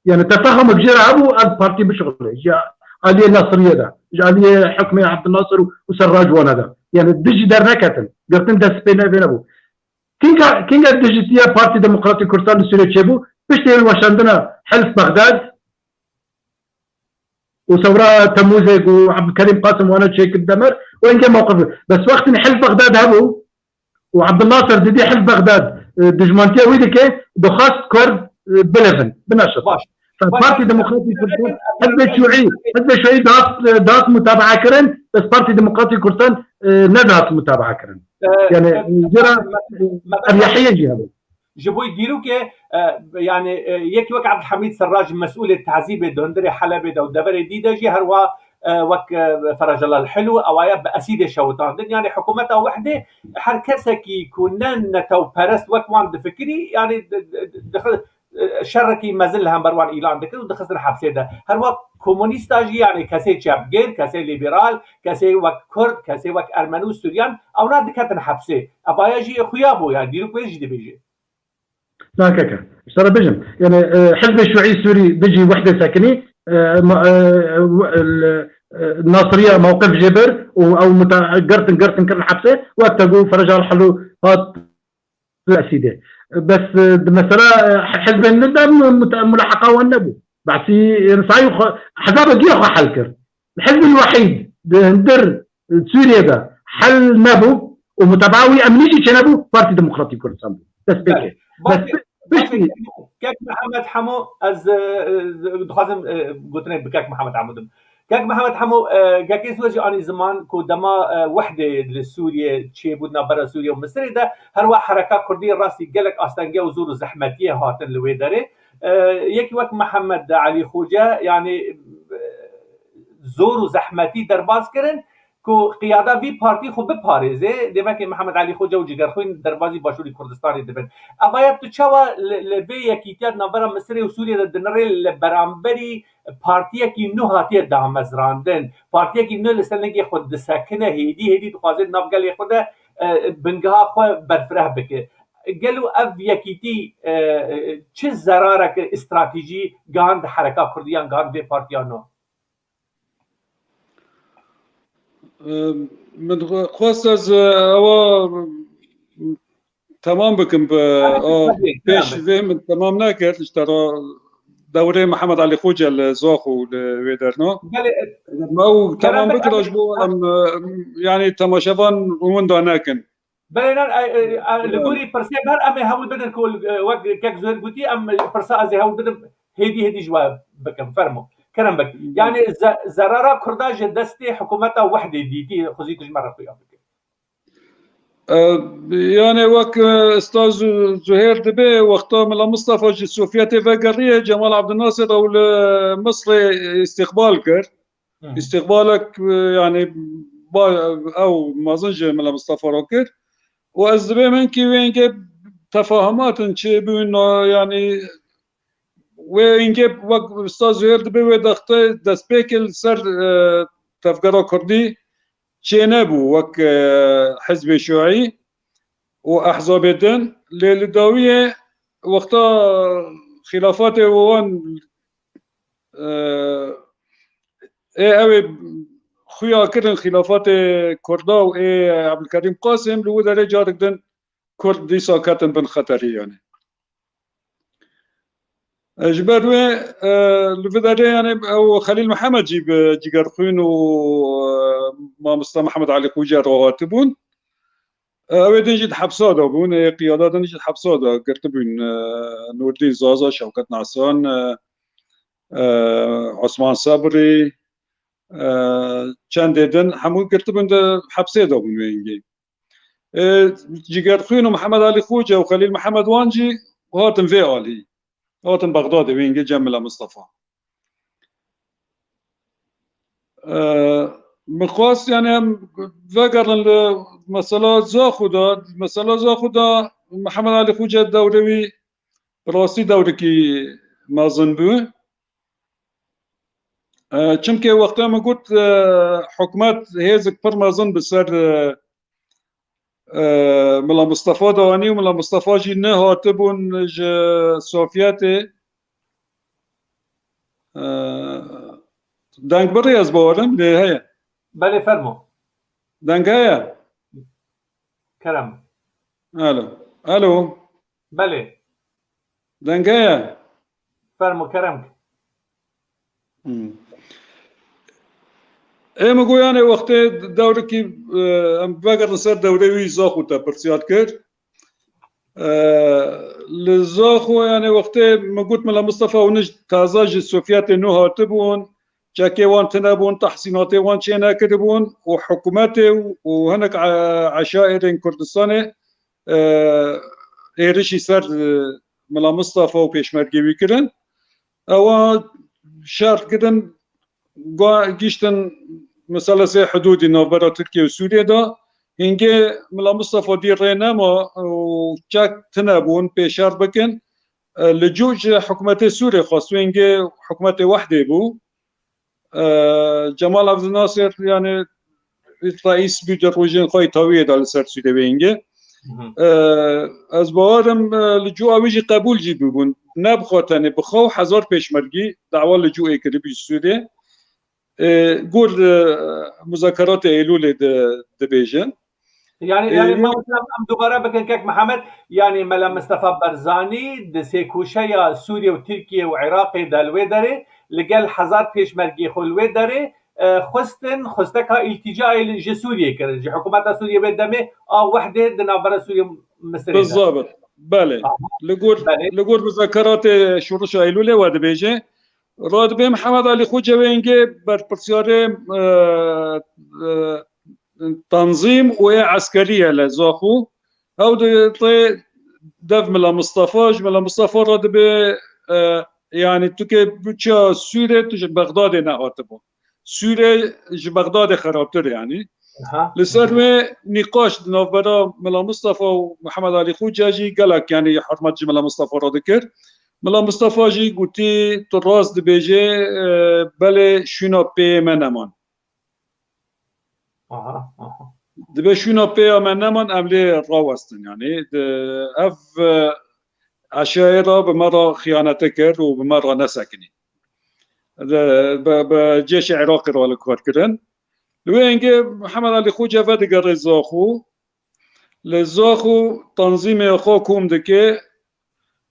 يعني تفهم بجير ابو البارتي بشغله جاء عليه نصريه ده جاء عليه حكم عبد الناصر وسراج وانا ده يعني دجي درنا كتل قلت انت سبينا بين ابو كينغا دجيتيا بارتي ديمقراطي كردستان سوريا تشبو بشتي وشاندنا حلف بغداد وثورة تموزق وعبد الكريم قاسم وانا شيك الدمر وين كان موقف بس وقت حلف بغداد هبو وعبد الناصر دي حلف بغداد دجمانتيا ويدي كي دخاست كرد بلفن بنشط باش فبارتي ديمقراطي كردستان حزب الشيوعي دات متابعه كرن بس بارتي ديمقراطي كردستان ندات متابعه كرن يعني جرى اريحيه جهه جبوي ديروك يعني يك وك عبد الحميد سراج مسؤول التعذيب دهندري حلبة دو دبر ديدا جي هروا وك فرج الله الحلو او يا باسيد شوطان يعني حكومتها وحده حركسكي كونن نتو برست وك وان دفكري يعني دخل شركي مازال هم بروان اعلان دكر ودخل حبسه ده هروا كومونيست يعني كسي شاب غير كسي ليبرال كسي وك كرد كسي وك ارمنو سوريان او نا دكتن حبسه ابا يجي خويابو يعني ديروك ويجي دي بيجي لا كاكا ترى بجم يعني حزب الشيوعي السوري بيجي وحده ساكنه الناصريه موقف جبر او قرطن كر حبسه وقتها فرج الحلو هات اسيده بس مثلا حزب الندم ملاحقه والنبو بعسي صايو حزب جيخ حلكر الحزب الوحيد بندر سوريا ده حل نبو ومتابعوي امنيجي شنبو بارتي ديمقراطي كردستان بس بك بس كاك محمد حمو از دخازم قلتنا بكاك محمد حمو كاك محمد حمو كاك سوجي اني زمان كو دما وحده لسوريا تشي بودنا برا سوريا ومصر ده هروا حركه كرديه راسي قالك استنجا وزور زحمتيه هاتن لويدري يكي وك محمد علي خوجه يعني زور زحمتي درباز كرن کو قیاده وی پارتی خو بپارێزێ دێمەکە محمد علی خۆجە و جگەرخۆین دەربازی باشووری کوردستانی دەبن ئەوایە تو چاوە لەبێ یەکیتیان ناوبەرە مسرێ و سووریە دەنەڕێ لە بەرامبەری پارتیەکی نو هاتیە دامەزراندن پارتیەکی نو لەسەر لەنگی خۆ دسەکنە هێدی دخوازێت ناوگەلێ خۆدە بنگەها خۆ بەرفرە بکە گەلو ئەv یەکیتی چ زەرارێک استراتیژی گاند حرەکا کوردیان گاند وێ پارتیانۆ من خواست از اوا تمام بكم بيش من تمام ناكر ترى دوره محمد علي خوجه الزاخ ويدرنا ما تمام بكره جبو يعني تماشفان ومن داناكن بلنا لغوري برسي بر ام هول بدن كل وقت كك زور قلتي ام برسا از هول بدن هدي جواب بكم فرمو كلام بك يعني زرارة كرداج دستي حكومتها وحده ديتي خزيت مرة في أفريقيا يعني وك استاذ زهير دبي وقتها من مصطفى السوفيتي فقريه جمال عبد الناصر او مصر استقبال كر استقبالك يعني او ما ظنش من مصطفى روكر وازبي من كي وين تفاهمات انه يعني وینجب وقت استاد زهیر دبی و دخته دسپیکل سر تفکر کردی چه نبود وقت حزب الشيوعي وأحزاب الدين للداوية وقتا خلافات وان اوي خويا كرن خلافات كردا و عبد الكريم قاسم لو داره جارك دن كرد دي ساكتن بن خطري يعني جبروي لفداري يعني او خليل محمد جيب خوين و ما مصطفى محمد علي خوجه رواتبون اوي نجد حبساده بون قيادات نجد حبساده كرتبون نور الدين زازا شوكت نعسان عثمان صبري چند دن همون كرتبون حبساده بون وينجي جيگر خوين ومحمد علي خوجه وخليل محمد وانجي وهاتن في علي هاتن بغداد وينجي جمله مصطفى مخواست يعني فكر المسألة زاخودا محمد علي خوجه الدوروي راسي دوركي ما ظنبو چمكي وقتها ما قلت حكومات هيزك برمازن بسر ملا مصطفى دواني وملا مصطفى جي نهاتبون سوفياتي دانك بري از باورم ليه هيا بله فرمو دانك هيا كرم الو بله دانك هيا فرمو كرمك ايه مگو يعني وقت دوركي ام بقر نصر دوري زاخو تا برسيات كر لزاخو يعني وقتی مگوت ملا مصطفى ونج تازه جی سوفیت نو هاتبون جاكي وان تنابون تحسيناتي وان چينا كدبون وحكوماتي وهنك عشائر كردستان ايرشي سر ملا مصطفى وبيشمركي بكرن او شرط كدن گیشتن مثلا حدودی نوبرا ترکیه و سوریه دا هنگه ملا مصطفى دیر رینما و چاک تنابون پیشار بکن لجوج حکومت سوریه خواستو هنگه حکومت وحده بو جمال عبد الناصر يعني رئيس بيجر روجين خوي تاويد على سر سوده بينجه از باورم لجوء ویجی قبول جی ببون نبخواتنه بخو هزار پیشمرگی دعوا لجوء کردی بیش سوده گور مذاکرات ایلول ده بیجن يعني ما ام دوباره بكن كيك محمد يعني ملا مصطفى برزاني د سيكوشيا سوريا وتركيا وعراق دالوي داري لقال حزار بيشمركي خلوي داري خستك التجاء لسوريا كده جي حكومات سوريا بدمه وحده دنابره سوريا مصر بالضبط بله لقور مذاكرات شروش ايلول واد بيجي راد بي محمد علي خوجه وينجي برپرسياره تنظيم وعسكريه لزاخو او دف ملا مصطفى راد بي يعني توكي بچا سوريا توش بغداد نهاتبو سوريا ج بغداد خرابتر يعني لسر ما نقاش نوبرا ملا مصطفى ومحمد علي خوجه جي قالك يعني حرمت ملا مصطفى را ذكر ملا مصطفى جي قلتي تراس دبيجي بله شونا بي منمان دبي شونا بي منمان املي راوستن يعني اف عشائر بمرة خيانته كر وبمرة نسكني بجيش عراقي راه الكوار كرن لوينجي محمد علي خوجه فدقر لزاخو تنظيم اخوكم دكي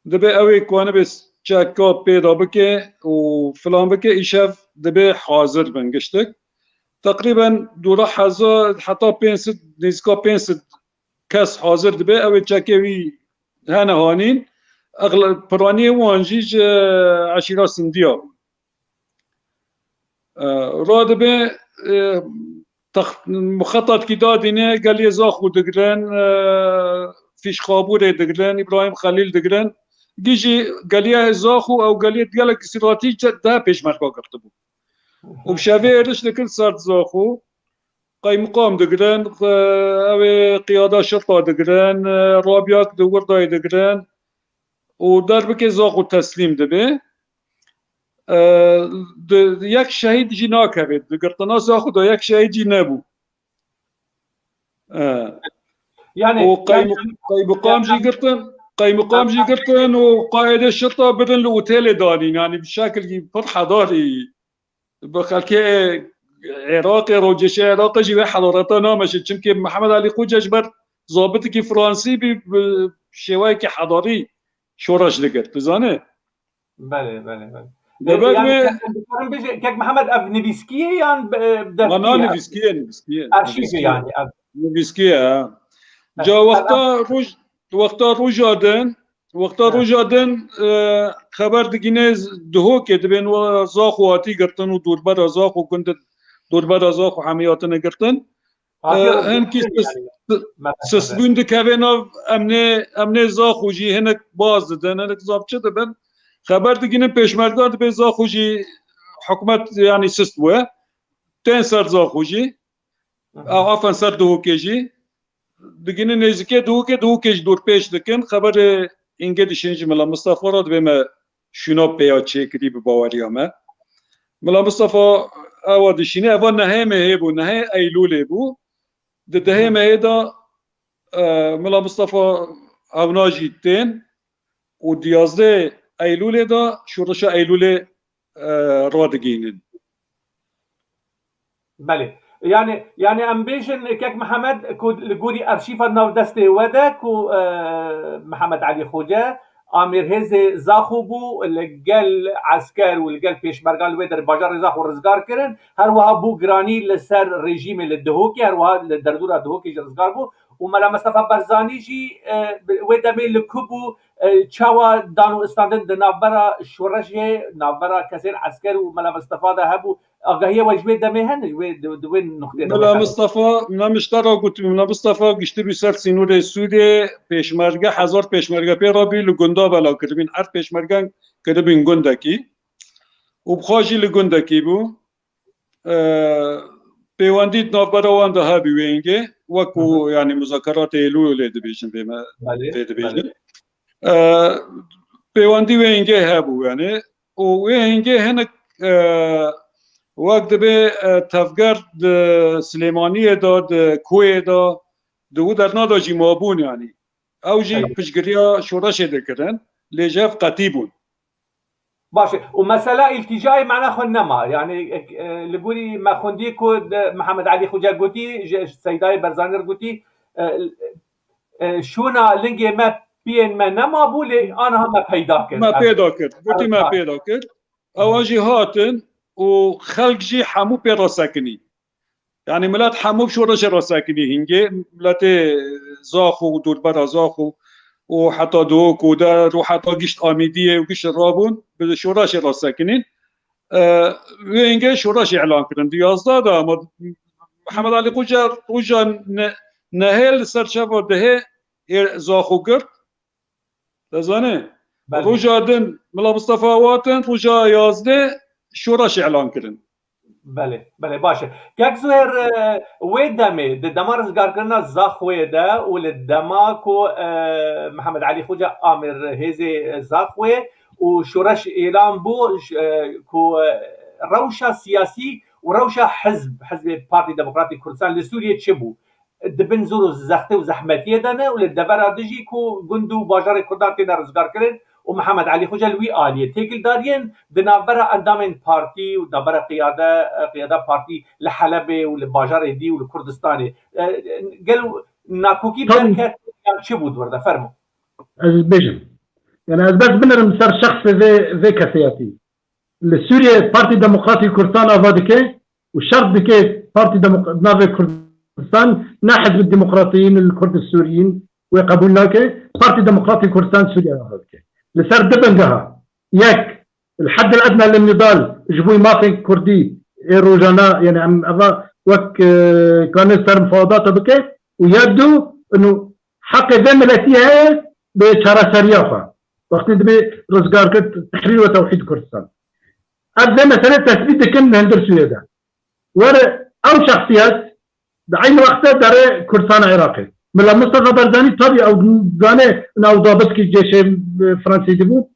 دبي اوي كوانه بس چاكا بيدا بكي وفلان بكي ايشاف دبي حاضر بنگشتك تقريبا دورا حزا حتى بينسد نيزكا بينسد كاس حاضر دبي اوي چاكوي هانا هانين اغلب براني وانجيج عشيرة سنديا راد بي مخطط كده دينه قال لي زاخو دقران فيش خابور دقران ابراهيم خليل دقران جيجي قال لي زاخو او قال لي قالك استراتيجي ده بيش مركا كرتبو وبشافي رش لكل صار زاخو قاي مقام دقران او قياده شرطه دقران رابياك دور داي دقران ودربك زاخو تسليم دبي یک شهید جی ناکبید دقرتنا زاخو دا یک شهید جی نبو يعني قيمقام جي قرطن وقائد الشرطة بدن الأوتيل دانين يعني بشكل فرحة داري بخلكي عراقي روجيش عراقي جي حضارتنا ماشي چمكي محمد علي خوجه جبر ضابطكي فرنسي بشوايكي حضاري شورش دقر تزانه بله يعني كيك محمد نيفيسكيه يعني انا نيفيسكيه ارشيفي يعني نيفيسكيه جا وقتا روجادن خبر دگینه دهو که دبین و زاخو آتی گرتن و دوربر زاخو کنده دوربر زاخو حمیاتن گرتن هم که سسبون دکوینا امنه زاخو جی هنک باز دادن هنک زابچه دبن خبر دگینه پیشمرگار دبین زاخو جی حکومت يعني سستوه تين سر زاخو جی او افن سر دهو که جی دگینه نزدیکه دو کش دور پیش دکن خبر اینگه دشینج ملا مصطفى را دبیم شونا پیا چه کری به باوری همه ملا مصطفى او دشینه او نهه بو نهه ایلوله بو ده مهه دا ملا مصطفى او ناجیدتین و 11 ایلوله دا شورشا ایلوله را دگینن بله يعني امبيشن كيك محمد لقولي ارشيفا ناف دستي ودك محمد علي خوجه امير هزي زاخو بو لقال عسكر ولقال بيشمرغال ويدر باجار زاخو رزقار كرن هر وها بو جراني لسر ريجيم للدهوكي هر وها لدردورا دهوكي رزقار بو وملا مصطفى برزاني جي ودمي لكبو چاوا دانو استاندن دنابرا شورشي نابرا كثير عسكر وملا مصطفى ده هبو آگاهی وجبه دمي هن وين نقطه ملا مشترا قلت ملا مصطفى گشتی بی سر سینور سوده پیشمرگه 1000 پیشمرگه پیرابی لگندا بلا کربین هر پیشمرگه کربین گندکی و بخواجی لگندکی بو پیوندید نابرا وان ده هبی وینگه وکو یعنی مذاکرات ایلو لیده بیشن بیما لیده بیشن پیوندی وینگه هبو یعنی و وینگه هنک وقت به تفگر سلیمانی داد کوی دا دو در نادا جی مابون یعنی او جی پشگریا شورش دکرن لیجف قطیبون باشه ومسألة التجائي معنا خون نما يعني لقولي ما خوندي كود محمد علي خوجا قوتي سيداي برزانر قوتي شونا لنجي ما بين ما نما بولي انا هم پیدا کرد ما پیدا کرد قوتي ما پیدا کرد اواجي هاتن وخلق جي حمو بيرا ساكني يعني ملات حمو بشورش راساكني هنجي ملات زاخو دور برا زاخو وحتى دوك ودار وحتى قشت آميدية وقشت الرابون بشوراش راساكنين وينجي شوراش إعلان كرن ديازدا دا محمد علي قوجا نهيل سرشافو دهي زاخو قرد تزاني روجا دن ملا مصطفى واتن روجا يازده شوراش إعلان كرن بله باشه یک زهر ویدمه دما رزگار کرنا زاخ ویده ولدما کو محمد علي خوجا آمر هزي زاخ وی و شورش اعلام بو کو روشا سیاسی و روشا حزب پارتی دموکراتی کردستان لسوریه چه بو دبن زور زخته و زحمتیه دانه ولدبر دجی کو گندو باجار کردان تینا رزگار کرن ومحمد علي خوجا لوي آلية تيكل دارين دنابرا اندامين بارتي ودنابرا قيادة بارتي لحلبة ولباجار دي ولكردستاني قالوا ناكوكي بركات شو بود ورده فرمو بيجن يعني بس بنرم صار شخص ذي كسياسي لسوريا بارتي ديمقراطي كردستان افادكي والشرط بكي بارتي ديمقراطي كردستان ناحد الديمقراطيين الكرد السوريين ويقبلناك بارتي ديمقراطي كردستان سوريا افادكي لسر دبنجها ياك الحد الادنى للنضال جبوي مافين كردي روجانا يعني ابا وك كان صار مفاوضات بكي ويبدو انه حق ذملتي هي بشارع سريافه وقت دبي رزقار كت تحرير وتوحيد كردستان هذا مثلا تثبيت كم هندر سويدا ور او شخصيات بعين وقتها دار كردستان عراقي ملا مصطفى برزاني طبي او زانه او ضابط كي الجيش الفرنسي دبو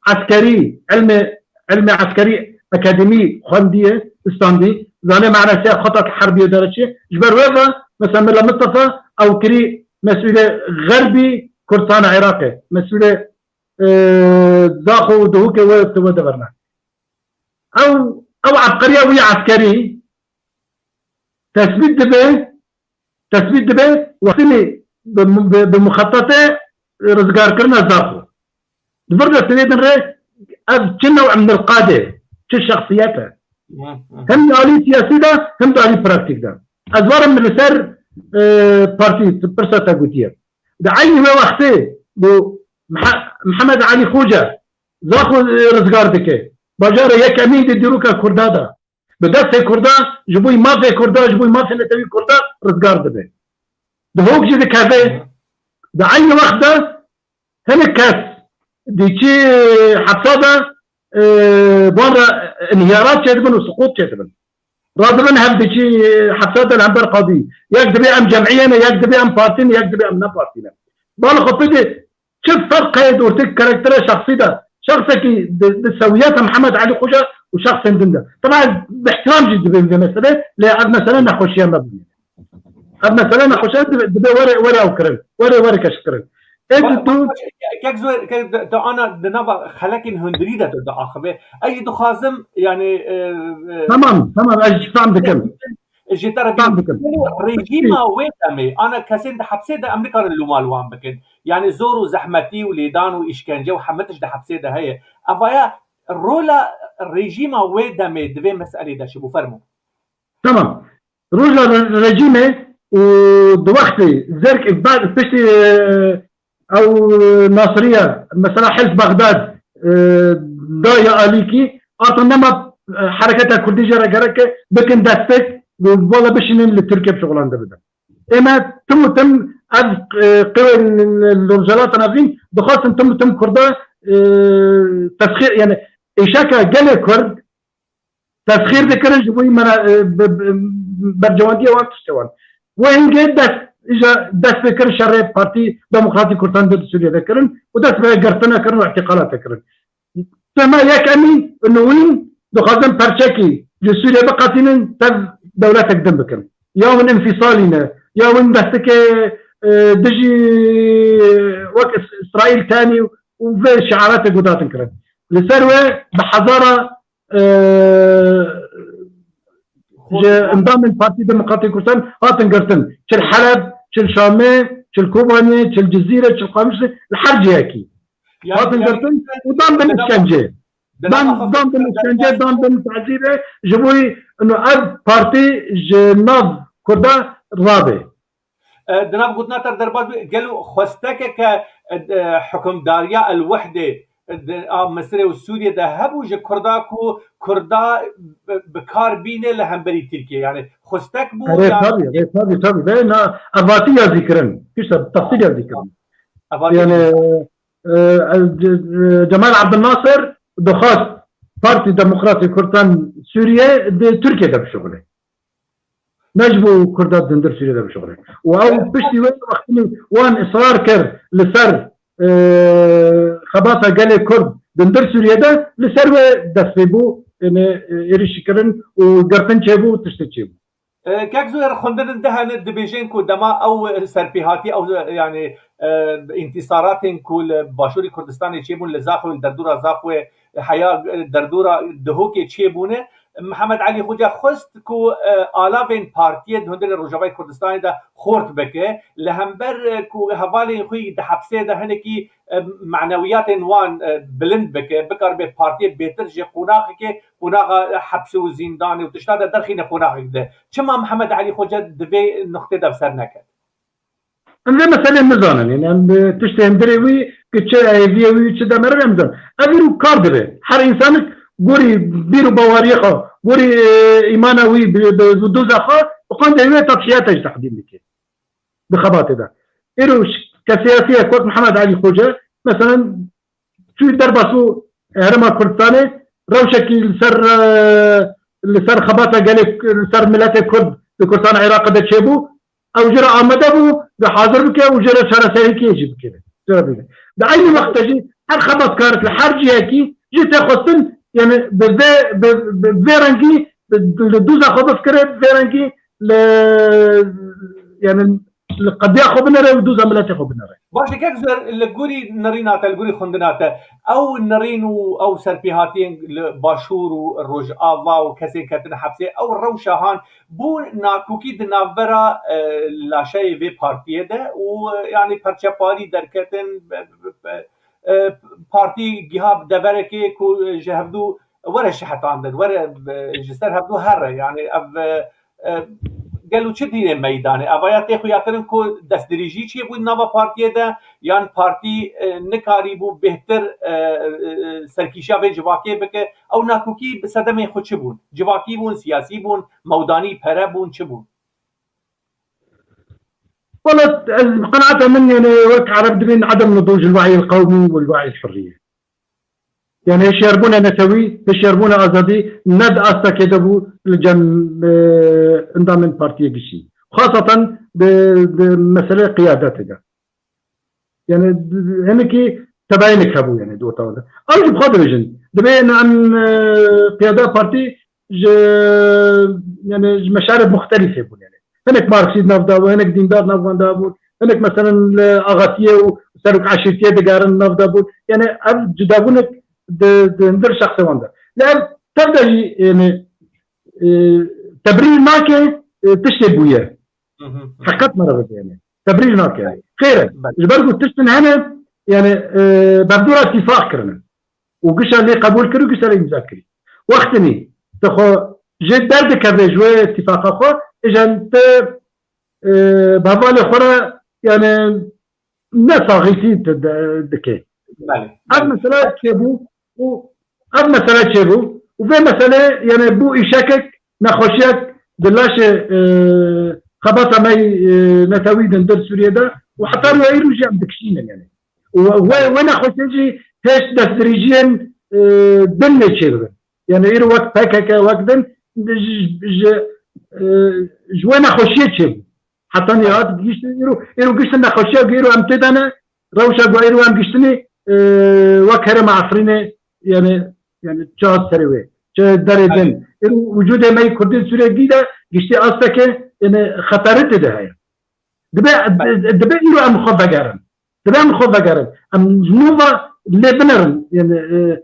عسكري علمي عسكري اكاديمي خنديه استاندي زانه معنا سياسه خطط حربيه درجه جبر ويفا مثلا ملا مصطفى او كري مسؤول غربي كردستان عراقي مسؤول داخو دهوك ودغرنا او عبقريه ويا عسكري تثبيت دبي وقتني بمخططه رزقار كرنا زاخو الفرقه سنيدن ري كل نوع من القاده كل شخصياتها هم آلي سياسي ده هم آلي براكتيك ده ازوار من السر بارتي برسا تاغوتيه ده عيني ما وقته بو محمد علي خوجا زاخو رزقار دكي باجار يك امين ديروكا كردادا بدأت كردا جبوي ما في كردا جبوي ما في نتوي كردا رزقار دبي ده هوك جي كافي ده عين وقته هم الكاس ديكي حفاظة برا انهيارات شادبن وسقوط شادبن رادبن هم ديكي حفاظة العنبر قاضي يكدبي ام جمعية يكدبي ام بارتين يكدبي ام نبارتين بالا خطيتي شوف فرق هاي دورتك كاركترها شخصي ده شخصك سوياتها محمد علي خوجا وشخص ده طبعا باحترام جدا بالمسألة لا مثلا نخوشيها مبني مثلا نخوشيها دبي ورا وكرن ورا كشكرن كيك زور كيك انا دنافا خلكن هندريده ده اخبه اي دخازم يعني تمام اجي فهم بكم اجي ترى ريجيما ويتامي انا كاسين ده حبسه ده امريكا اللومال وان بكن يعني زورو زحمتي وليدان واشكنجه وحمتش ده حبسه ده هي افايا رولا ريجيما ويدامي دبي مساله ده شو بفرمو تمام رولا ريجيمه ودوقتي زرك بعد بشتي او ناصريه مثلا حزب بغداد ضايع عليكي اعطينا حركتها كرديه رجرك بكن دستك والله بشنين لتركيا بشغلان ده بدا اما تم قوى الرجالات نازين بخاص تم كردا تسخير يعني إشاكا قال كرد تسخير ذكرن جبوي منا برجواندية وان تشتوان وين جد دس فكر شر بارتي ديمقراطي كردستان ضد سوريا ذكرن ودس قرطنا كرن واعتقالات ذكرن سما ياك امين انه وين دخلنا برشكي لسوريا بقاتين تز دولتك دمبكن يوم انفصالنا يوم دستك دجي وقت اسرائيل ثاني وفي شعارات قدرات كرن لسروه بحضاره انضم البارتي الديمقراطي كردستان هاتن قرطن شل حلب شل شامي شل كوباني شل جزيره شل قاموس الحرج هيك هاتن قرطن وضم بالاسكنجه ضم بالاسكنجه ضم بالتعذيبه جبوي انه اب بارتي جناب كردا رابع دناب قلت ناتر دربات قالوا خستك كحكمدارية الوحدة مصر وسوريا ده هبو جا كردا بكار بينه لهمبري تركيا يعني خستك بو طبي بين افاتيا ذكرن كيش تفصيل ذكرن يعني جمال عبد الناصر دخل بارتي ديمقراطي كردستان سوريا تركيا ده بشغله نجبو كردات دندر سوريا ده بشغله او بشتي وين وقتني وان اصرار كر لسر خباطه قال كرد دندر سوريا ده لسر دسبو يعني يريش كرن وقرطن تشبو تشتشبو كاك زوير خندن دهن دبيجين كو دما او سربيهاتي او يعني انتصارات كل باشوري كردستان تشيبون لزاخو الدردوره زاخو حياه دردوره دهوكي تشيبونه محمد علي خوجا خست كو آلافين بارتية هندر روجاوی کردستان دا خورت بکه لهمبر كو هوالي خوی دا حبسه دا هنکی معنویات وان بلند بکه بکر به پارتیة بهتر جه قناخ که قناخ حبس و زندان و تشتا دا درخین قناخ ده چما محمد علي خوجا دوی نقطه دا بسر نکد أنا مثلا مزانا يعني تشتهم دريوي كتشا ايفيوي كتشا مرة مزان أبيرو كاردبه حر إنسانك قوري بيرو بواريخه قوري إيمانوي بدوزخه وقام دايما تضحيات تحديد لك بخباطه ده إيروش كسياسية كوت محمد علي خوجا مثلا شو دربسو هرما كردستاني روشكي لسر خباطه قالك لسر ملات كرد لكردستان عراق ده تشيبو او جرى آمده بو ده حاضر بك او جرى شرسه هيك يجب كده جرى بك ده اي وقت جي هر خبط كانت الحرج هيك جيت خصن يعني بفيرنجي الدوزة خبط كره بفيرنجي يعني قد ياخذ بنره ودوزة ملاتي ياخذ بنره باشه كيف زر الجوري نريناتا الجوري خندناتا او النرين او سربيهاتين باشور والرج آوا وكسي كتن حبسي او الروشاهان بو ناكوكي دنافرا لا شيء في بارتيه ده ويعني برشابالي دركتن بارتي جهاب دبركي كو جهبدو ورا شحطان ده ورا جسر هبدو هر يعني قالوا چه ميدانه اوایت خو یاکرن کو دستدریجی چی بود نوا پارتی ده یان پارتی نکاری بو بهتر سرکیشا و جواکی بکه او ناکوکی صدمه خود چه بود جواکی بون سیاسی بون مودانی پره بون چه بود والله قناعتها مني يعني وقت عرفت من عدم نضوج الوعي القومي والوعي الحريه يعني ايش يربونا نسوي ايش يربونا ازادي ند استا كدبو الجن انضم من بارتيه قشي خاصه بمساله قيادتها يعني هنكي تباينك ابو يعني دو تاودا او بخاطر جن دبين عن قيادات بارتي يعني مشارب مختلفه بون يعني هناك ماركسيد نافدابو هناك ديندار نافدابو هناك مثلا اغاثيه وسرق عشيرتيه دقارن نافدابو يعني جدابونك دندر شخص وانده لا تبدا يعني تبرير ماكي تشتي بويا حقت مرة يعني تبرير ماكي يعني خير جبركو تشتن هنا يعني بابدورا اتفاق كرنا وقشا اللي قبول كرو قشا اللي مذاكري وقتني تخو جد درد كرنا جوية اتفاق اخو اجا انت بهوال خورا يعني نساغيتي دكي بله هذا مسألة شبو هذا مسألة شبو وفي مسألة يعني بو يشكك نخوشيك دلاش خبطة ماي نتاوي دندر سوريا ده وحتى لو يرجع عندكشين يعني وين خوشيجي هاش تدريجيا دنيا شيربن يعني يرو وقت هكا وقت دن جوانا خوشيت شبو حتى نهاد جيش يرو جيش نخوشيا ويرو امتدنا روشا ويرو ام جيشني وكره معصرينه يعني جهاز سروي دردن وجود ما يكردين سوريا جديدة جشتي أصلك إن خطرت ده هاي دبي يلو أم خوف بجارن دبي أم خوف بجارن أم جنوبا لبنان يعني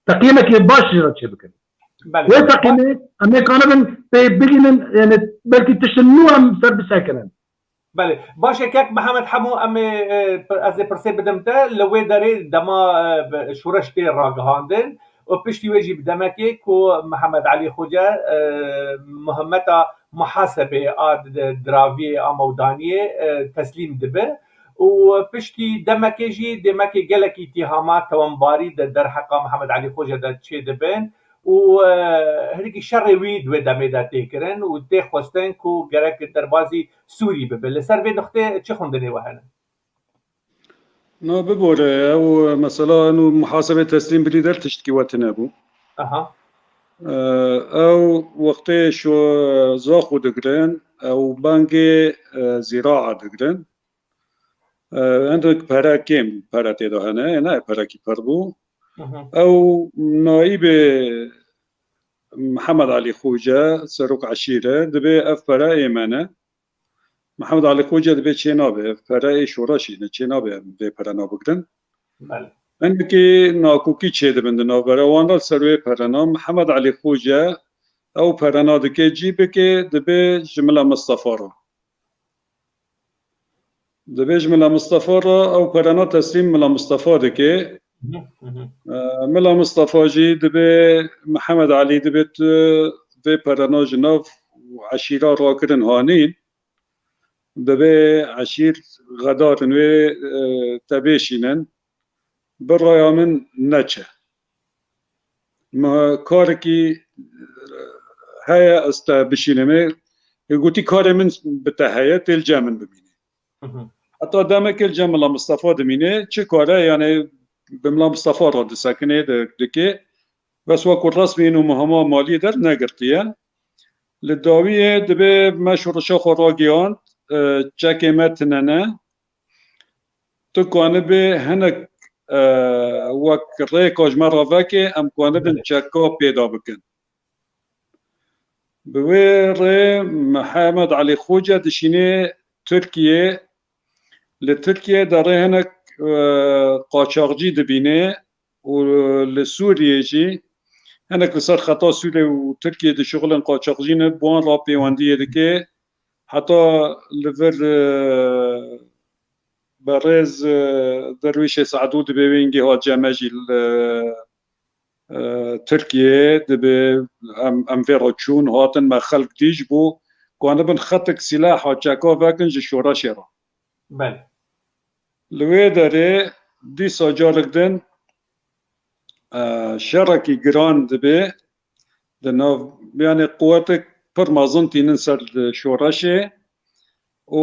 تقييمك باشرة شبكة وتقييمه أم كانوا بيجين يعني بلكي تشنو أم سر بسكرن بله باشه كك محمد حمو ام از پرسه بدمته لوی داره دما شورش تی راگهاندن و پشتی ویجی بدمکی کو محمد علی خوجه مهمتا محاسبه آد دراوی آمودانیه تسلیم دبه و پشتی دمکی جی دمکی گلکی اتهامات توانباری در حقا محمد علی خوجه در چه دبن و هرکی شر وی دو دمه دا تکرن و تی خواستن کو گرک دربازی سوری ببه لسر وی نقطه چه خوندنی وحنه؟ نه ببوره او مثلا انو محاسبه تسلیم بدی در تشتکی واتنه بو او وقتی شو زاخو دگرن او بانگ زراعه دگرن عندك پرا کم پرا تیدا هنه نه پرا کی پر بو او نائب محمد علي خوجه سروق عشيره دبي اف برا ايمانه محمد علي خوجه دبي چنابه برا شوراشي نه چنابه به برا نابگرن بله عندك ناكوكي چه دبند نابرا وانا سروي برا محمد علي خوجه او برا دكي جيبك دبي جمله مصطفى رو دبي جمله مصطفى رو او برا تسليم ملا مصطفى دكي ملا مصطفى جي دبي محمد علي دبيت في برنا جنوف وعشيرة راكرن هانين دبي عشير غدار نوي تبيشينن برايا من نتشة ما كاركي هيا استبشينمي يقولي كار من بتهيئة الجامن بميني حتى دامك الجامن مصطفى دميني چه كاره يعني بملا مصطفى را دسکنه دکه بس وقت رسمی اینو مهما مالی در نگرتیه لداویه دبه مشورشا خوراگیان چکه متننه تو کانه به هنک وقت ری کاجمه را وکه ام کانه بین چکا پیدا بکن بوی ری محمد علی خوجه دشینه ترکیه لترکیه داره هنک قاچاقچی دبینه و لسوریه جی هنک لسر خطا سوریه و ترکیه ده شغل قاچاقچی نه بوان را پیواندیه دکه حتی لور برز درویش سعدود ببینگی ها جمعجی ترکیه دبی ام ویرا چون هاتن ما خلق دیج بو کانه بن خطک سلاح ها چکا وکن جی شورا شیرا بله لوی داره دی ساجارک دن شرکی گران دبی دنو یعنی قوتک پر مازن تینن سر شورشه و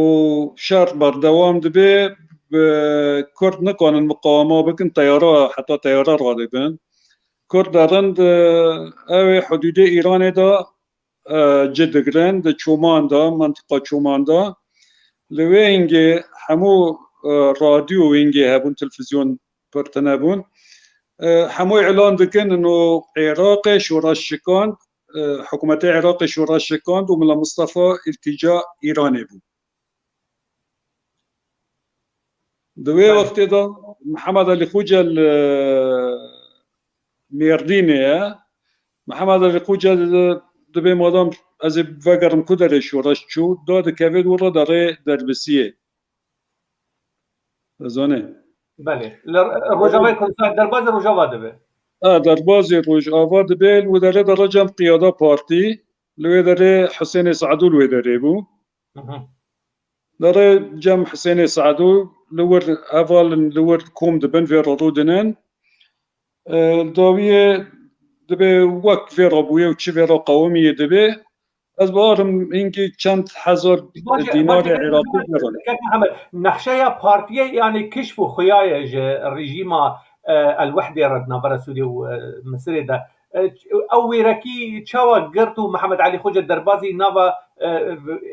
شر بردوام دبی کرد نکنن مقاومه بکن طیاره حتی طیاره را دبن کرد دارند او حدود ایران دا جد گرن د چومان دا منطقه چومان دا لوی اینگه همو راديو وينجي هابون تلفزيون برتنابون همو اعلان دكن انه عراقي شورى الشكاند حكومة عراقي شورى الشكاند وملا مصطفى التجاء ايراني بو دوي وقت دا محمد علي خوجه ميرديني محمد علي خوجه دبي مادام از وگرم کدر شورش چو داد کوید ورا داره دربسیه زانه بله روجاوای کردستان درباز روجاوا دبه درباز روجاوا دبه و داره درجه قیاده پارتی لوی داره حسین سعدول و داره بو لري جم حسين سعدو لور أفال لور كوم دبن في رودنن داوية دبي وقت في ربوية وشي في قومية دبي از بارم اینکه چند هزار دینار عراقی برن. محمد نخشة بارتية يعني كشفوا خيايج الرجيم الوحدة ردنا برا سوريا ومصر ده او ويركي تشاوا قرتو محمد علي خوجة الدربازي نافا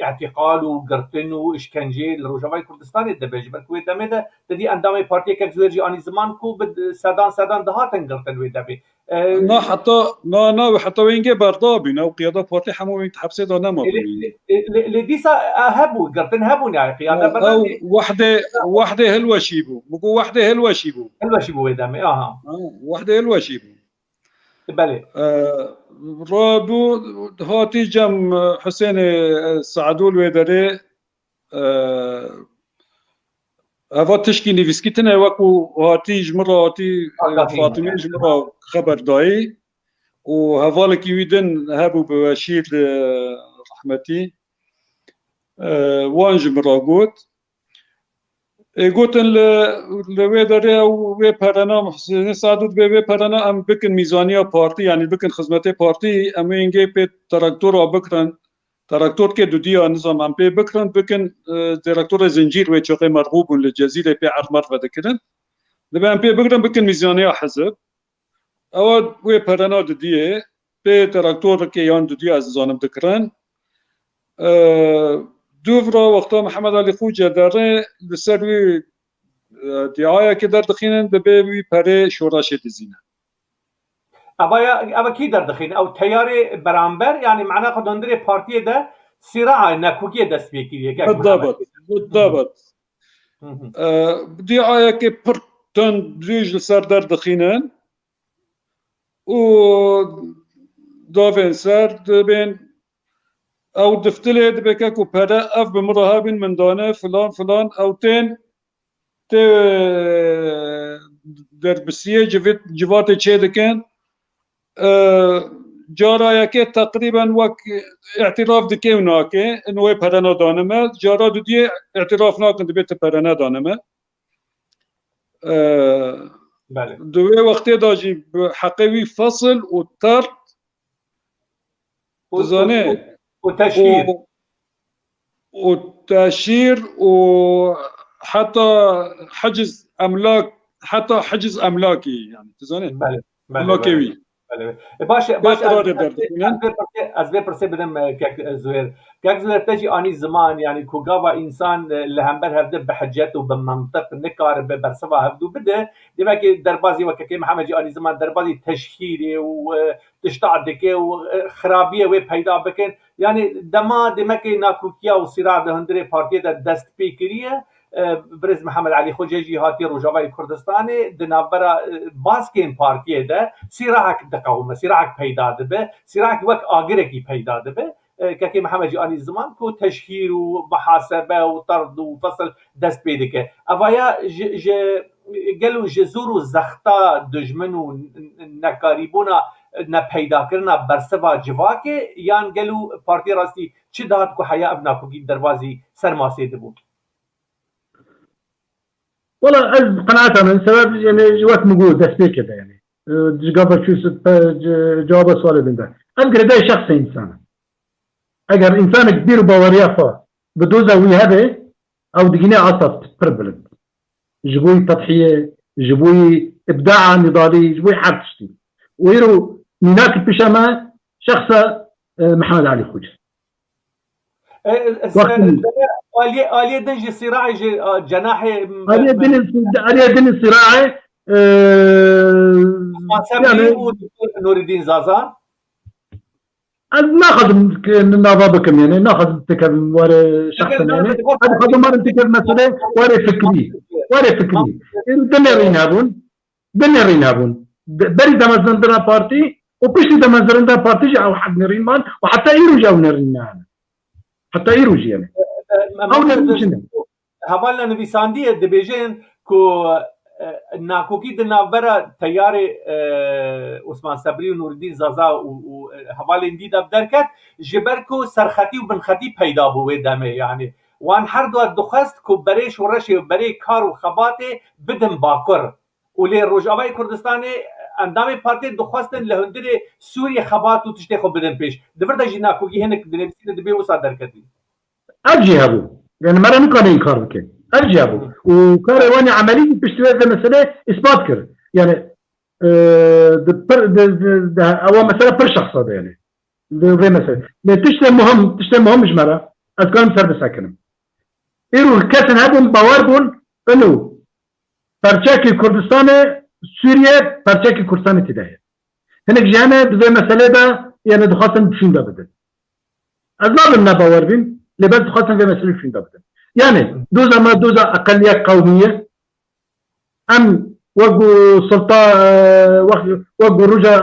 اعتقال وقرتن واشكنجي لروجاوي كردستان دبج بركوي دمده تدي اندامي بارتية كبزويرجي اني زمان كو بد سادان دهاتن قرتن ويدبي نا حتى نا حتى وينجي بردابين او قياده بارتي حمو وين تحبسي دو نما اللي ديسا هبو قرتن هبو يعني قياده او وحده هلوه شيبو بقو وحده هلوه شيبو ويدمي وحده هلوه شيبو بله رابو هاتي جم حسين سعدول ويدري هذا تشكي نفسكتنا وكو هاتي جمرة هاتي فاطمة جمرة خبر داي وهذالك يويدن هابو بواشير رحمتي وان جمرة قوتن لويدري او وي برنا حسين سعدود بي برنا ام بكن ميزانيه بارتي يعني بكن خدمتي بارتي ام انجي بي تراكتور بكرن تراكتور كي دوديا نظام ام بي بكرن بكن تراكتور زنجير وي تشقي مرغوب للجزيره بي عرمر فدكرن دابا ام بي بكرن بكن ميزانيه حزب او وي برنا دوديا بي تراكتور كي يان دوديا زانم دكرن دوفرا وقتا محمد علي خوجة داره لسروي دعاية كدر دخينن ببي پره شوراشة دزينه أبا كي در دخين أو تياري برامبر يعني معناه قدندري بارتيه ده صراع نكوكية دست بيكيريه بالضبط دعاية كي برتن دريج لسر در دخينن و دافن سر دبين او دفتله دبكاكو بدا اف بمرهابين من دانه فلان او تين دربسيه جوات تشيدكن جارا يكي تقريبا وك اعتراف دكي وناكي انو بدنا دانما جارا ددي اعتراف ناكن دبيت بدنا دانما بله دوي وقت داجي حقوي فصل وطرد تزانه وتشهير وحتى حجز املاكي يعني تزاني املاكي باش از به پرسه بدم که زویر تجي اني زمان يعني كوغاوا انسان لهمبر هفده بحجت وبمنطق نكار برسوا هفدو بده دمك دربازي وككي محمد اني زمان دربازي تشهيري وتشتعدك وخرابيه و پیدا بكن يعني دمك ناكوكيا وصراع هندري بارتي دست بيكريه برز محمد علي خوجه هاتی روجاوای کردستان دنابرا باسکین پارتیه ده صراعك دقوم صراعك پیدا دبه صراعك وقت آگرکی پیدا دبه که محمد جانی زمان کو تشهیر و محاسبه و طرد و فصل دست پیدا که اوایا گلو جزور و زختا دجمن و نکاریبونا نپیدا کرنا برسوا جواکه یان گلو پارتی راستی چی داد کو حیا ابنا کو دروازی سرماسه دبو والله قناعة من سبب يعني جوات موجود دستي كذا يعني جواب شو جواب سؤال من ده أذكر ده شخص إنسان أجر إنسان كبير بوريافة بدوزة ويهذا أو دقينة عصف تقربلد جبوي تضحية جبوي إبداع نضالي جبوي حرتشتي ويرو مناك بشما شخص محمد علي خوجة آلية دنج الصراعي جناح آلية دن الصراعي يعني نور الدين زازان ناخذ نظابكم يعني ناخذ تكلم ورا شخصا يعني هذا خذوا ما نتكلم مثلا ورا فكري دنيا رينابون بري دمزندنا بارتي وبيش دمزندنا بارتي جاء حد نرين مان وحتى يرجعوا نرين حتى يروج يعني هبالنا نویساندی دبیجن کو ناکوکی دنابرا تیار عثمان صبری و نوردین زازا و هوالین دیدا بدرکت جبرکو سرخطی و بنخطی پیدا بوه دمه یعنی وان هر دو دخست کو برای شورش و برای کار و خبات بدن باکر ولی روجاوای کردستان اندام پارتی دخواستن لهندر سوریه خبات و تشتی خو بدن پیش دفرد جی ناکوکی هنک دنبسین دبی وصا درکتی ارجي هبو يعني مرة ممكن ينكر بك ارجي هبو وكار واني عملية بشتوى هذا مسألة اثبات كر يعني او مسألة بر شخص هذا يعني ده مسألة تشتى مهم جمرة اذكرم سر بساكنم ايرو الكاسن هبون باوربون انو برشاكي كردستان سوريا برشاكي كردستان تداهي هناك جانا ده مسألة ده يعني دخلتن بشين ده بدل أزلاب النباور بين لبس دخلتن في مسألة بشين ده بدل يعني دوزا ما دوزا أقلية قومية أم وقو سلطة وقو رجع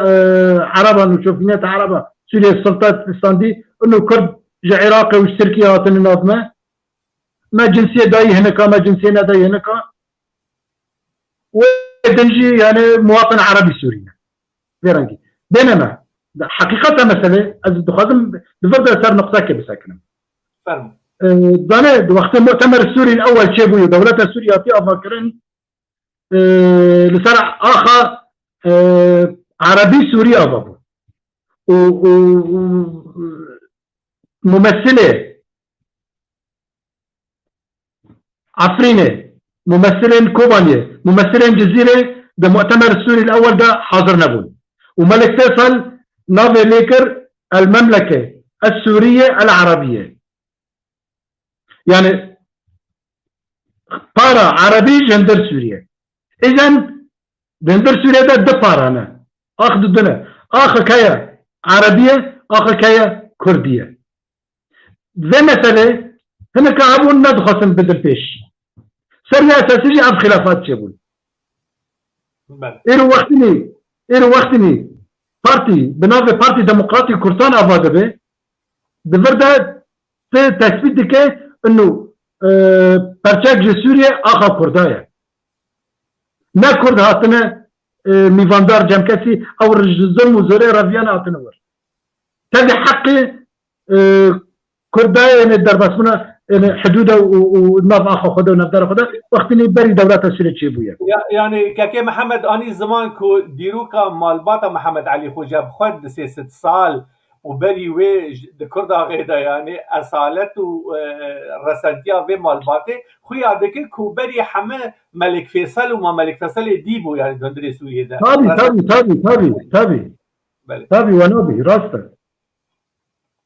عربا نشوفينات عربا سوريا السلطات الإسلاندي إنه كرد جا عراقي والتركيا هاتن النظمة ما جنسية داي هناك ما جنسية داي هناك ودنجي يعني مواطن عربي سوري فيرانجي بينما حقيقة مسألة از دخلتم بفضل صار نقطة كبساكنة فهم ضنا وقت المؤتمر السوري الأول شابوا دولة سوريا في أفكارن لصار آخر عربي سوري أضافوا ممثلة عفرينة ممثلين كوبانية ممثلين جزيرة ده مؤتمر السوري الأول ده حاضر نبون وملك فيصل نافي ليكر المملكة السورية العربية يعني بارا عربي جندر سوريا إذن جندر سوريا ده بارا أخذ الدنيا آخر كيا عربية آخر كيا كردية زي مسألة هنا كعبون ندخل بدل بيش سرنا أساسي عن خلافات شبول إيرو وقتني بارتي بناوي بارتي ديمقراطي كردستان آباد به دفرده تثبيت دكه إنه برچک سوريا آخا كردايا نا كرد هاتنا ميفاندار جمكسي أو رجزم وزوري رافيانا هاتنا ور تبي حقي كردايا يعني الدرباسمنا حدوده وناف آخا خده ونفدار خده وقتني بري دولات سوريا تشيبويا يعني كاكي محمد أني زمان كو ديروكا مالباتا محمد علي خوجا بخد 6 سال وبري وي كردا غيدا يعني أصالت ورسنتيا في مالباتي خويا دكي كو بري حما ملك فيصل وما ملك فيصل ديبو يعني دندري سوريا ده تابي ونوبي راستا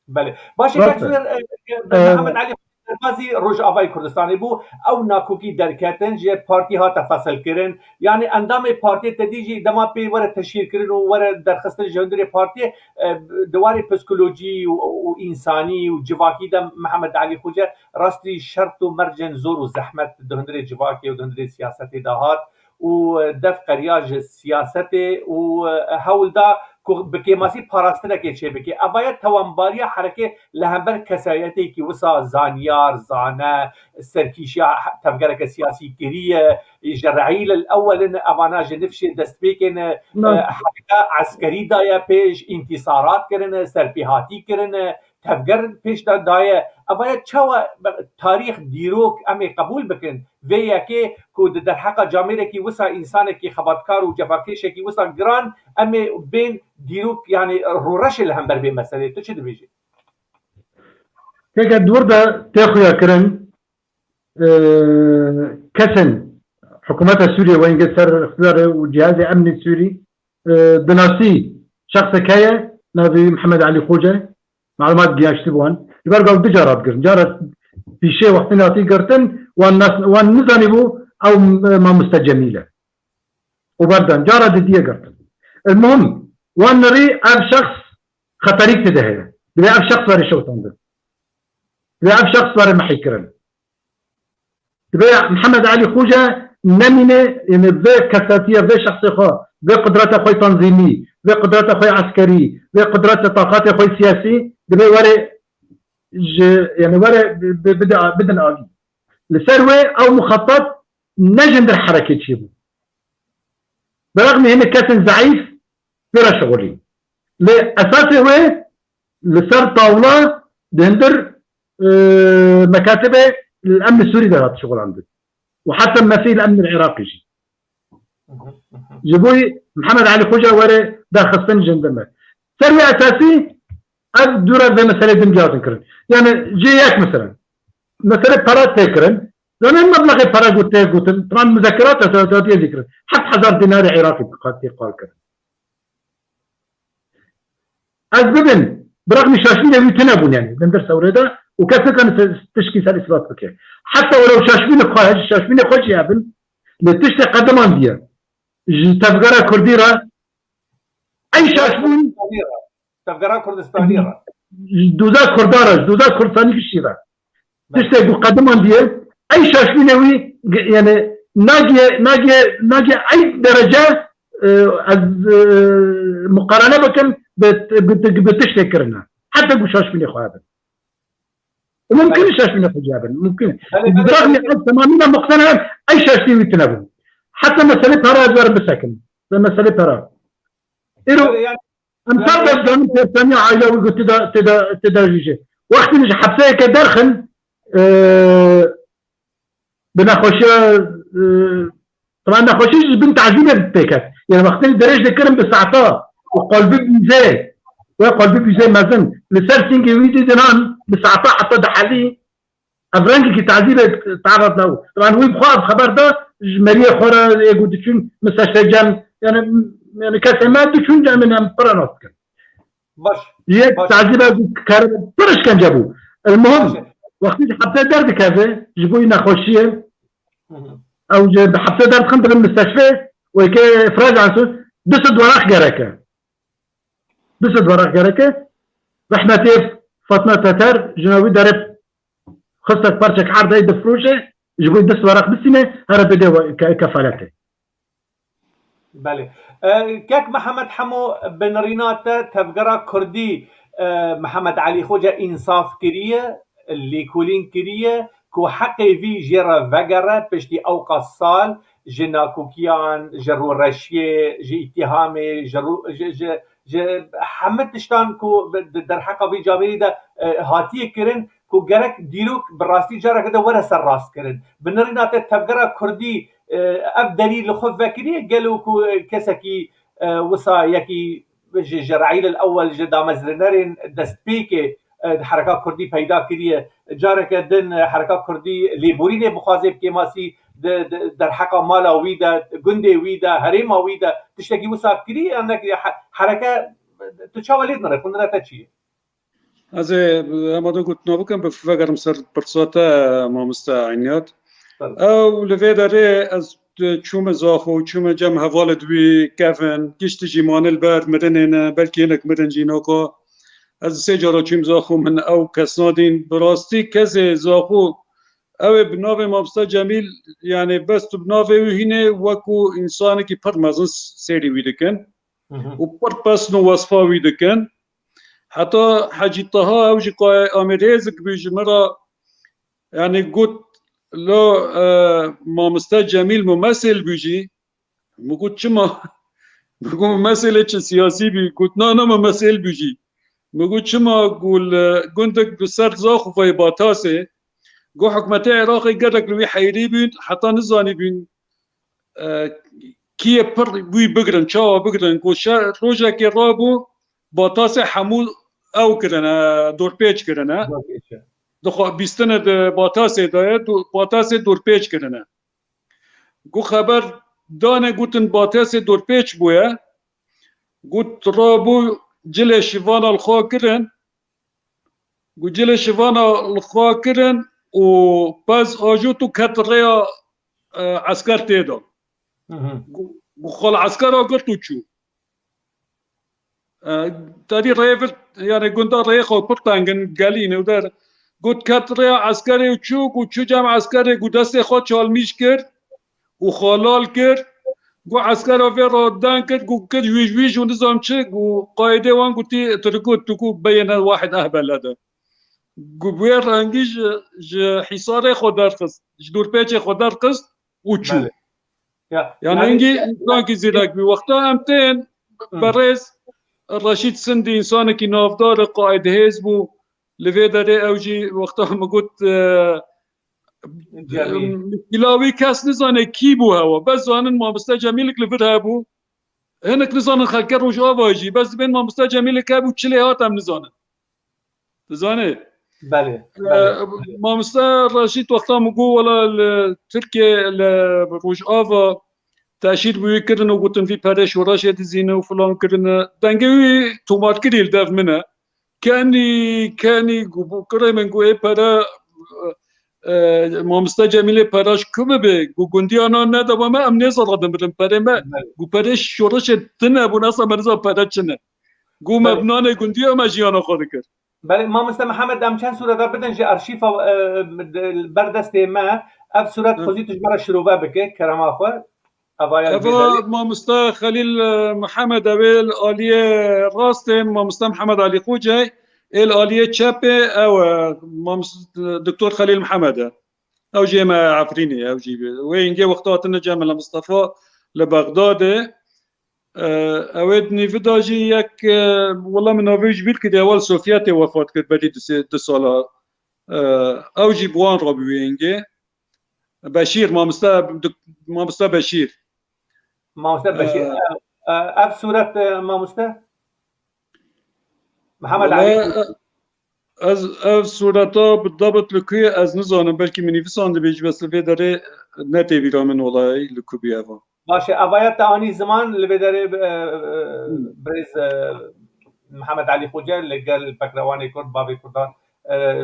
بله باشه كثير محمد علي بازی روجاوای کردستانی بو او ناکوکی درکتن جه پارتی ها تفصیل کردن یعنی اندام پارتی تدیجی دما پی ور تشکیل کردن و ور درخواست جندری پارتی دواری پسیکولوژی و انسانی و جواکی دم محمد علی خوجه راستی شرط و مرجن زور و زحمت دهندری جواکی و دهندری سیاست دهات و دف قریاج سیاست و حول دا بکی ماسی پاراستنه که چه بکی اوایت توانباری حرکه لهمبر کسایتی که وسا زانیار زانه سرکیشیا تفکر سیاسی کریه جرعیل الاول اوانا جنفش دست بکن حرکه عسکری دایا پیش انتصارات کرن سرپیهاتی کرن تفکر پیش دایا اوایت چوا تاریخ دیروک امی قبول بکن ویا که کود در حق جامعه کی وسا انسان کی خبرکار و جفاکش کی وسا گران امی بین دیروک یعنی رورش الهمبر به مسئله تو چه دویجی که دورده تاخویا کرن كسن حكومة سوريا وين قصر اختيار وجهاز امن السوري بناسي شخص كايا نبي محمد علي خوجه معلومات جياش تبون يبرقوا بجارات قرن جارت في شيء وقتنا في قرتن وان نزانبو او ما مستجميله وبردن جارت دي قرتن المهم وان نري اب شخص خطريك تدهي بلا اب شخص باري شوطان ده بلا اب شخص باري محيكرن بلا محمد علي خوجه نمينه يعني ذا كساتيه ذا شخص خا ذا قدرات اخوي تنظيمي ذا قدرات اخوي عسكري ذا قدرات طاقات اخوي سياسي دبي وري يعني وري بدنا اجي لسروي او مخطط نجم الحركه تشيبو برغم هنا كاسن ضعيف بلا شغلي لأساسه هو لسر طاولة دهندر مكاتبه الأمن السوري ده شغل عنده وحتى ما فيه الأمن العراقي يجي جبوي محمد علي خوجة وري ده خصن جندمه سري أساسي الدورة زي مسألة دمجاز كرن يعني جياك مثلا مسألة برات تكرن لأن المبلغ برات قلت طبعا مذكرات أساسية ذكر حتى 1000 دينار عراقي قال كرن أسببن برغم شاشمين يبي تنابون يعني بندر سوريدا وكيف كانت تشكي سال إسرات بكير حتى ولو شاشمين خواهج شاشمين خوش يابن لتشتى قدمان ديا تفقرة كرديرة أي شاشمين تفقرة كردستانية دوزا كردارة دوزا كردستاني في الشيرة تشتى قدمان ديا أي شاشمين يبي يعني ناجي أي درجة مقارنة بكم بتشتكرنا حتى قو شاشمين خوابن وممكن شاشمين خوابن ممكن برغم تماما مقتنع أي شاشمين يتنابون حتى مسألة ترى أدوار بسكن مسألة ترى إيرو أمثال بس دون تانية عائلة ويقول تدرجيجي وقت نجي حبسية كدرخن بناخوشي طبعا ناخوشي بنت عزيزة بتاكت يعني وقت الدرج ذكرن بساعتها وقلبي بيزاي وقلبي بيزاي مازن لسر سينجي ويدي دنان بساعتها حتى دحالي أفرانجي كي تعذيبه تعرض له طبعا هو بخاف خبر ده جمالية خورا يقول تشون مستشفى جان يعني كاسمات تشون جان من برانوس كان باش تعذيبه كارب برش كان جابوه المهم وقت حبسه درد كذا جبوي ناخوشيه او حبسه درد خنت بالمستشفى وكي افراج عنه دست وراق جركه رحنا تيف فاطمه تتر جنوبي درب خصك برشك عرض ايد فروشه جبوي دست وراق بالسنه هرب بدو كفالته بله كاك محمد حمو بنرينات تفقرا كردي محمد علي خوجة انصاف كريه اللي كولين كريه كو حقي في جيرا فقرة بشتي اوقا الصال جنا كوكيان جرو رشيه جي اتهامي جي حمد تشتان كو در حقا في جابيري دا هاتيه كرن كو جرك ديروك براستي جارك دا ورا سر راس كرن بنرينات تفقرا كردي اف دليل لخوف فكريه قالوا كو كسكي وصا يكي جرعيل الاول جدا مزرنرين دستبيكي حركات كردي پیدا کریه جارك دن حركات كردي ليبوريني بخوازي بكيماسي در حقا مالا ويدا گندي ويدا هريما ويدا تشتكي وصا كري انك حركه تشاوليد نره كنا تشي از اما دو قلت نبكم بفكر مسر برصاتا ما مستعينات او لفيداري از چوم زاخو چوم جم حوال دوی کفن گشت جیمان البر مدننا بلکه انك مدن جينوكو از سه جارا چوم زاخو من او کسنادین براستی کسی زاخو او بناو مابستا جمیل يعني بس بناو هینه وکو انسانی که پر مزن سیری ویدکن و پر پس نو وصفا ویدکن حتی حاجی طها او جی قای آمیریزک بیج مرا يعني قلت لو مامستا جمیل ممثل بیجی مگوت چما مگو ممثل چه سیاسی بی قلت نه ممثل بیجی مگو چما قول قندك بسر زاخو في باتاسه قو حكمتي عراقي قدك لوي حيري بين حتى نزاني بين كي بر وي بقرن شاو بقرن قو روجا كي رابو باتاسه حمول او كرنا دور بيج كرنا دخو بيستند باتاسه دايت باتاسه دور بيج كرنا قو خبر دانه قوتن باتاسه دور بيج بويا قوت رابو جل شيفانا الخاكرن وجل شيفانا الخاكرن وباز اجوتو كاتريا عسكر تيدا وخال عسكر قلتو تشو تادي ريفل يعني قندا ريخو برتانغن قالين ودار قلت كاتريا عسكري وتشو جام عسكري قداسي خود شال ميش كر وخالال كر گو عسكر افيرو دانكت گو كد ويج ونظام تشي گو قايده وان قلتي تركوت تكو بين واحد اهبل هذا گو بير انجيج حصاري خدار قص جدور بيتي خدار قص وتشو يعني انجي انسان كي زيرك بوقتها امتين برز الرشيد سندي انسان كي نافدار قائد حزب لفيدري اوجي وقتها ما قلت كلاوي كاس نزانه كي بو هوا بس زانن ما مستجميلك لفرهبو هناك نزانن خلكر وش افاجي بس بين ما مستجميلك ابو تشلي هاتم نزانه تزانه بله ما مستا رشيد وقتها مقو ولا تركيا روج افا تأشير بوي كرنا وقتن في بارش وراشد زينة وفلان كرنا دنگوي تومات كريل داف منها كاني كره من قوي برا ما مستجميل براش كم به قندي أنا ندا وما أمني صار دم برا ما قو براش شوراشد تنا بناسا مرزا براشنا قو مبنانه قندي أما جيانا خاركر بله ما مست محمد ام چند صورت بدن جه ارشیف بردست ما اف صورت خوزی تجبر شروع بکه کرم آخو أبا ما مستا خليل محمد أبيل آلية راستم ما مستا محمد علي خوجي الآلية تشابي أو ما دكتور خليل محمد أو جي ما عفريني أو جي وين جي وقتاتنا جامل مصطفى لبغداد أودني فداجي يك والله من أبيج بيل كده أول سوفياتي وفات كده بدي دسالة أو جي بوان ربي وين جي بشير ما مستا بشير ما مستا بشير اف صورت ما مستا محمد علي از صورتا بالضبط لكي از نزانم بلكي مني فسان بيج بس في داره نتي بيرا من ولاي لكو بيافا باشه اوایت تانی زمان اللي بداره بريز محمد علي خوجه اللي قال بكرواني كرد بابي كردان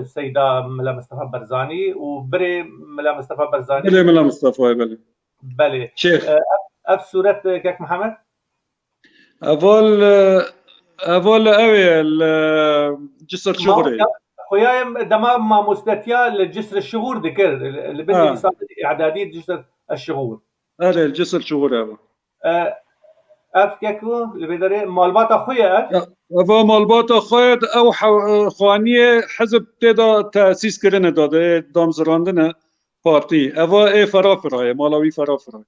سيدة ملا مصطفى برزاني وبري ملا مصطفى برزاني بلي ملا مصطفى بلي شيخ اف صورت كيك محمد اول اوي الجسر شغري خويا دما ما مستتيا للجسر الشغور ذكر اللي بدي صار اعداديه جسر الشغور هذا الجسر شغور اف كيكو اللي بدري مالبات اخويا افا مالبات اخويا او خوانيه حزب تدا تاسيس كرنا داده دامزراندنه بارتي افا اي فرافراي مالاوي فرافراي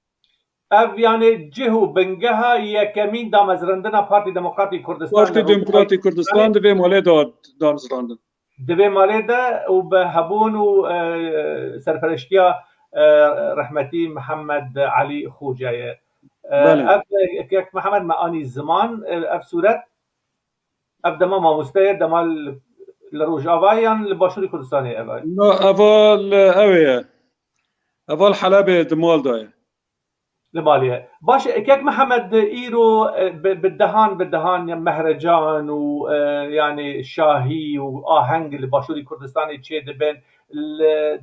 اف يعني جهو بنجها يكمين دامزراندنه بارتي ديمقراطي كردستان بارتي ديمقراطي كردستان دبي مالي دامزراندن دبي مالي دا وبهبون سرپرشتيا رحمتي محمد علي خوجايه اف كيك محمد معاني الزمان اف صورت اف دما ما مستير دما الروجافايان لباشوري كردستاني لا افال اويه افال حلبة دمال داي لماليه باش كيك محمد ايرو بالدهان مهرجان ويعني شاهي واهنگ لباشوري كردستاني تشي دبن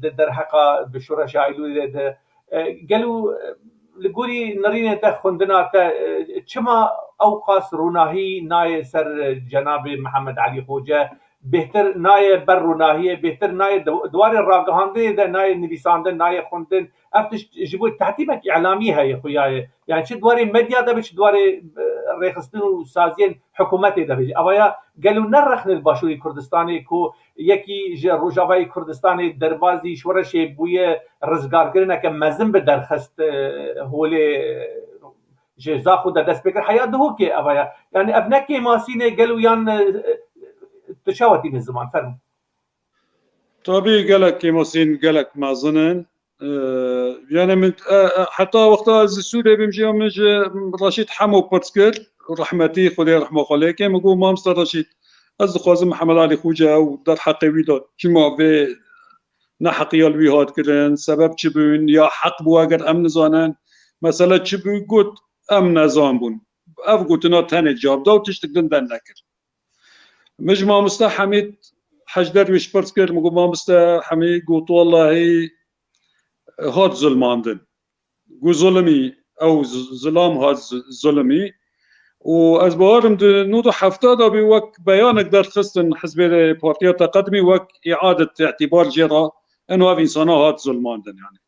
در حقا بشورة شايلو قالوا لقولي نرينا تخندنا چما اوقاس روناهي ناي سر جناب محمد علي خوجه بهتر ناي بر روناهي بهتر ناي دوار الراقهاندي ده ناي نویساندن ناي خوندن افتش جبو تحتيمك اعلامي هي خوياي يعني شي دواري ميديا ده بش دواري ريخستن وسازين حكومتي ده بيجي اويا قالوا نرخن الباشوري كردستاني كو يكي روجافاي كردستاني دربازي شورشي بويه رزگار كرنا كمزن بدرخست هولي جزا خود دست بكر حياة دهوكي اويا يعني ابنكي ماسينه قالوا يان تشاوتي من زمان فرم طبيعي قالك كيموسين قالك مازنن يعني من حتى وقتها السوري بيمشي من رشيد حمو بورتسكر رحمتي خدي رحمه خليه كان يقول ما مستر رشيد از قاسم محمد علي خوجه ودار حقي ويداد كيما به نحق يالوي هاد كرن سبب چبون يا حق بو اگر ام نزانن مثلا چبو قلت ام نزان بون اف قلتنا تاني جاب دا وتشتقدن دن نكر مش ما مستا حميد حج درويش بورتسكر مقول ما مستا حميد قلت والله هاد ظلماندن قو ظلمي او ظلام هاد ظلمي واز بارم نوضو حفتا دا بي وك بيانك در خستن حزب بارتيا تقدمي وك اعادة اعتبار جرا انو اف انسانا هاد ظلماندن يعني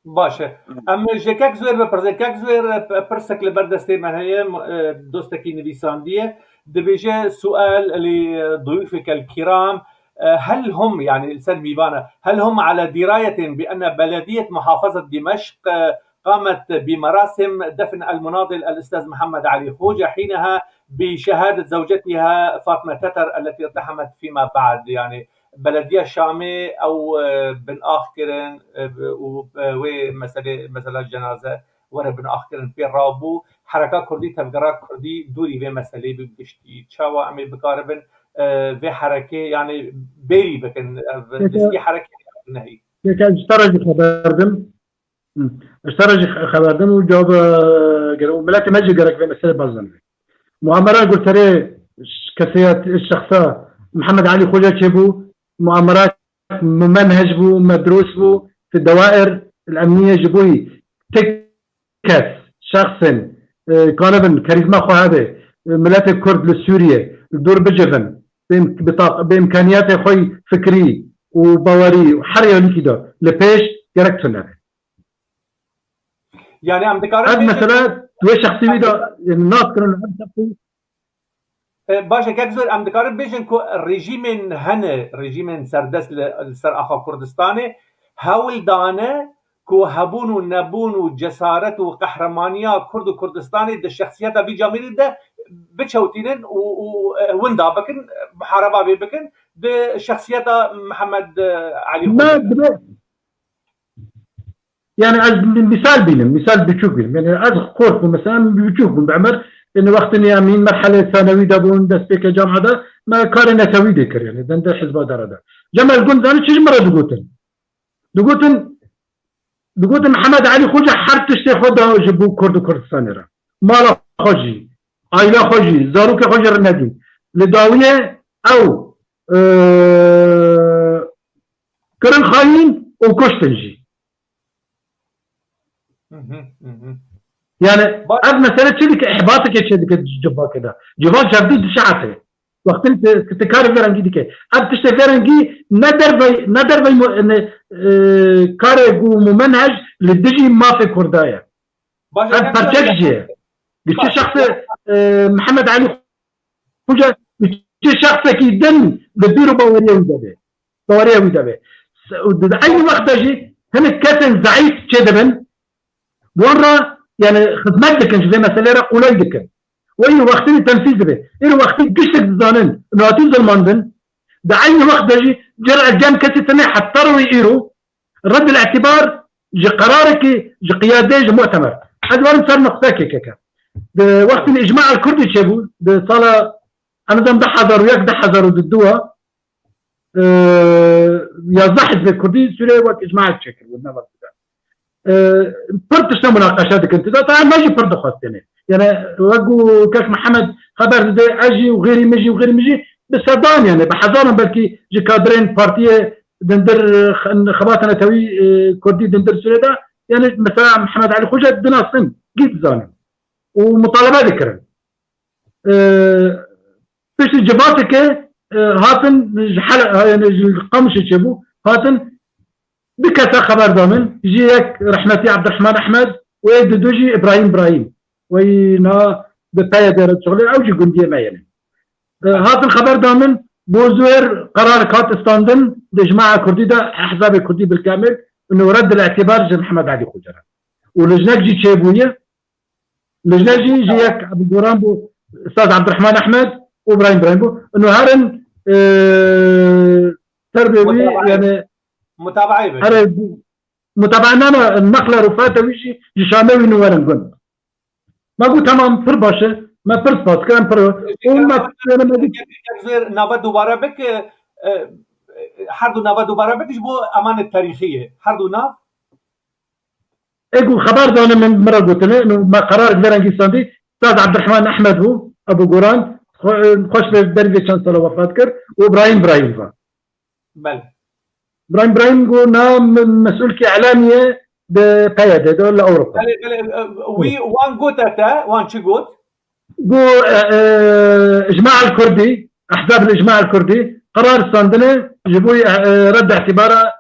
باشه اما جكاك زوير بپرزكاك زوير برسك لبردستي من هي دوستكي نويسانديه دبيجي سؤال لضيوفك الكرام هل هم يعني الإنسان ميبانا هل هم على دراية بأن بلدية محافظة دمشق قامت بمراسم دفن المناضل الأستاذ محمد علي خوجة، حينها بشهادة زوجتها فاطمة تتر التي ارتحمت فيما بعد. يعني بلدية شامي أو بن آخكرن ومسألة الجنازة ورا بن آخكرن في رابو حركة كردي تفجرات كردي دوري في مسألة ببشتي تشاوى عمي بقاربن في حركة يعني بيري بكن دستي حركة نهي. اشترج خبردم وجواب قالوا ملاك مجي قالك في مسألة بازن مؤامرة قلت له كسيات الشخصة محمد علي خوجة شبو مؤامرات ممنهج بو مدروس بو في الدوائر الأمنية جبوي تكس شخص كانبن كاريزما خو هذا ملات الكرد لسوريا الدور بجفن بإمكانياته خوي فكري وبواري وحرية لكده لبيش يركتنا يعني عم ذكرت هاد مثلا توي شخصي ده الناس كانوا عم شخصي باشا كاكزور عم ذكرت بيجن كو ريجيمين هنا ريجيمين سردس لسر اخا كردستاني هاول دانه كو هبون ونبون وجسارت وقهرمانيه كرد وكردستاني ده الشخصيات في جامير ده بتشوتين ووندا بكن محاربه بكن ده شخصيات محمد علي ما يعني از مثال بينهم مثال بتشوفهم يعني از خورف مثلا بتشوفهم بعمر انه وقت اني امين مرحله ثانوي دابون دست بك جامعه ده ما كان نتوي ذكر يعني ده حزب دار ده جمال قلت انا شي مره دقوتن محمد علي خوجه حرت تشتخذ جبو كرد كردستان را مال خوجي عائله خوجي زاروك خوجي رندي لداويه او كرن خاين وكشتنجي يعني اب مساله شدك احباطك شدك جبا كده جبا جديد شعته وقت انت تكار فرنجي ديك اب تشتي فرنجي ندر بي ان كارغو ممنهج للدجي ما في كردايا اب برتجي بيش شخص محمد علي خوجه بيش شخص كيدن بديرو بوريه ودبه اي وقت اجي هنا كاتن ضعيف كدبن ورا يعني خدمتك كنش زي مسألة قليل وأي وقت التنفيذ به إيه وقت قشتك الزانين إنه هتوزن ماندن ده أي وقت جي جرع الجام كتي تني حطروا يقيروا رد الاعتبار جي قرارك جي قيادة جي مؤتمر هذا وارن صار نقطاكي كيكا ده وقت الإجماع الكردي شابو ده صالة أنا دم ده حذر وياك ده حذر ضدوها يزحف في الكردي سوريا وقت إجماع الشكل والنظر فرد شنو مناقشاتك انت طبعا ما يجي فرد خاص يعني وقو كاك محمد خبر ده اجي وغيري مجي بس صدام يعني بحضانهم بلكي جي كادرين بارتيه دندر خباتنا توي كردي دندر سوريا يعني مثلا محمد علي خوجه دنا صن جيت زاني ومطالبات ذكر فيش جباتك هاتن حلقه يعني القمش تشبو هاتن بكثا خبر دامن يجيك رحمتي عبد الرحمن احمد ويدوجي ابراهيم وينا بتايا دار شغله او جي قنديه ما يعني هذا الخبر دامن بوزوير قرار كات استاندن لجماعه كردي ده احزاب الكردي بالكامل انه رد الاعتبار جي محمد علي خوجه ولجنك جي تشيبويه لجنك جيك عبد القران بو استاذ عبد الرحمن احمد وابراهيم بو انه هارن تربيه يعني متابعنا أنا النقلة رفاته ويجي يشامي نورن قلنا ما قلت تمام فر باشه ما فرس باس كلام فر وما كثير نافا دوباره بك حردو نافا دوباره بكش بو أمان التاريخية حردو ناف اقول خبر ده أنا من مرة قلت له إنه ما قرار فرنجستاني أستاذ عبد الرحمن أحمد هو أبو قران خوش بالدرجة كان صلوا وفات كر وإبراهيم فا بل إبراهيم قلنا مسؤول كإعلامية بقيادة دولة أوروبا. وي وان قوتها وان شو قوت؟ قو إجماع الكردي أحزاب الإجماع الكردي قرار صندنة جبوي رد اعتباره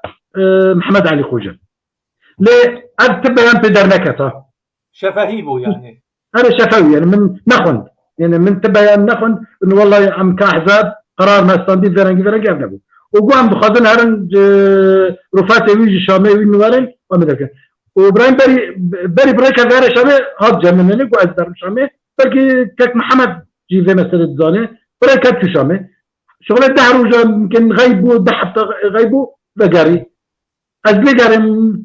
محمد علي خوجة. ليه؟ أتبين في درنكته. شفهيبه يعني. أنا شفوي يعني من نخن يعني من تبين نخن إنه والله عم كأحزاب قرار ما صندي فرنجي أبنبو. وقام بخذنا هرن رفاتي ويجي شامي وينورن ومدرك وابراهيم بري بريكا غير شامي هاد جمنني قو ازدر شامي بلكي كاك محمد جي في مسألة زاني بريكا شو شامي شغل الدهر وجا يمكن غيبو دحت غيبو بقاري ازلي قاري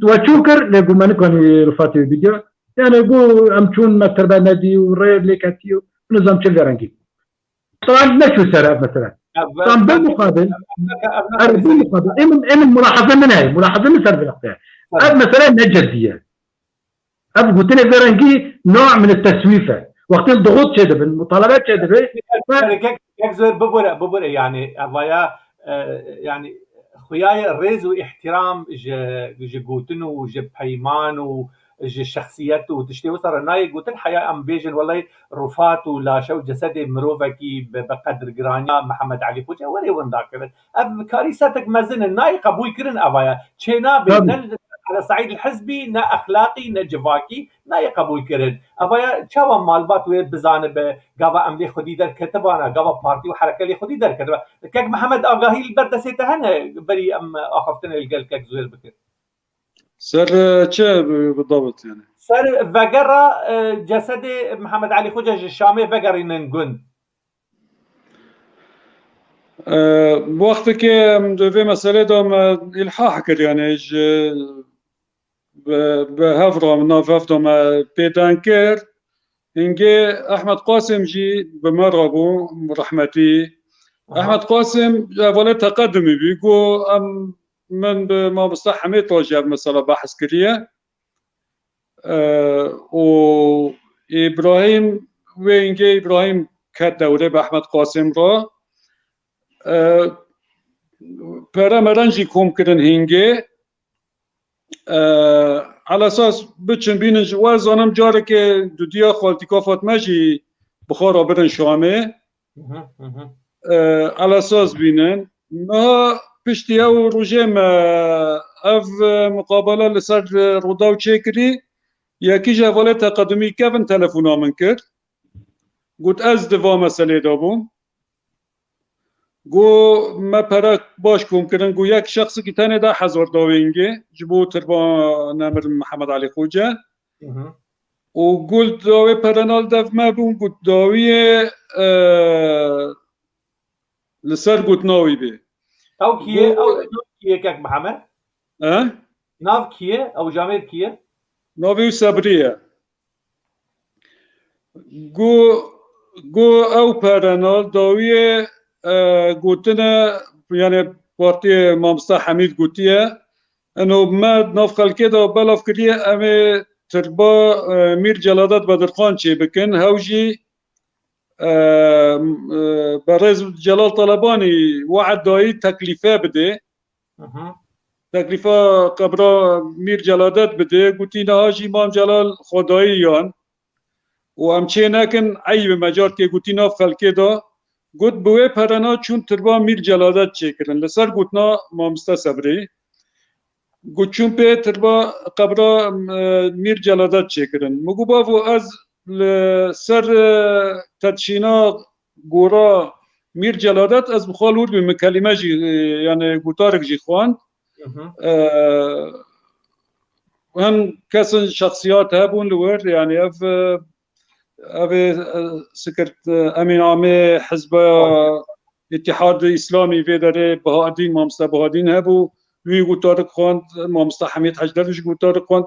توشوكر لقو ما نكون رفاتي فيديو يعني قو امشون ما تربى نادي ورير ليكاتيو نظام تشيلرانكي طبعا نشو سراب مثلا طبعا بالمقابل إمن ملاحظة من هاي ملاحظة من سرب الاختيار هذا مثلا نجدية هذا قلت لك فرنجي نوع من التسويفة وقت الضغوط شدة بالمطالبات شدة كيف زور ببرة يعني أبايا يعني خياي الرز واحترام جوتن وج بيمان وج شخصيات وتشتي وصار ناي قلت الحياة أم بيجن والله رفات ولا شو جسدي مروفكي بقدر جرانيا محمد علي خوجة وري ونداك أب كاريساتك مزن ناي قبول كرن أبايا شينا بين على صعيد الحزبي نا أخلاقي نا جواكي نا يقبول كرن أبايا شوا مالبات بزانب قابا أملي خدي در كتبانا قابا بارتي وحركة لي خدي در كتبا كاك محمد آقاهي البردسيته هنا بري أم أخفتنا القل كاك زوير بكر سر چه بالضبط يعني سر وقرا جسد محمد علي خوجة الشامي وقري ننقن وقت که دوی مسئله دام الحاح کرد یعنی به هفرام ناف هفتم پیدان کرد اینگه احمد قاسم جی به مرابو رحمتی احمد قاسم اولا تقدمی بیگو من به ما مستحمي توجه مثلا بحث كريه و ابراهيم وينجي ابراهيم كدوره باحمد قاسم را پرا مرنجي كوم كدن هنگي على اساس بچن بين وزانم جاره که دودیا خالتیکا فاطمه جی بخارا برن شامه على اساس بینن ما پشتی او روژه اف مقابله لسر روداو چکری یکی جواله تقدمی کفن تلفونا من کرد گوت از دوا مسئله دابوم گو ما پرک باش کم کردن گو یک شخصی که تنه 10,000 داوینگه جبو تربا نمر محمد علی خوجه و گل داوی پرنال دف ما بون گوت داوی لسر گوت ناوی بی او كيه كاك محمد؟ ناف كيه او جامير كيه؟ نافي صبريه جو او بارانال داويه قوتنا يعني بارتي مامستا حميد قوتيه انه ما ناف خلكي دا بلاف كريه امي تربا مير جلادات بدرخان چي بكن هوجي برز جلال طلباني وعد داي تكليفه بده تكليفه قبرا مير جلادات بده قلتي نهاجي امام جلال خدايان وامچه نکن عیب مجار که قلتي ناف خلقه دا قلت بوه پرنا چون تربا مير جلادات چه کرن لسر قلتنا مامستا صبري قلت چون پی تربا قبرا مير جلادات چه کرن مگو باو از سر تدشینا گورا میر جلادت از بخال ورد به کلمه جی یعنی گوتارک جی خواند هم کسان شخصیات هبون لورد یعنی اف سکرت امین عامه حزب اتحاد اسلامی و داره بهادین مامستا بهادین هبو وی گوتارک خواند مامستا حمید حجدرش گوتارک خواند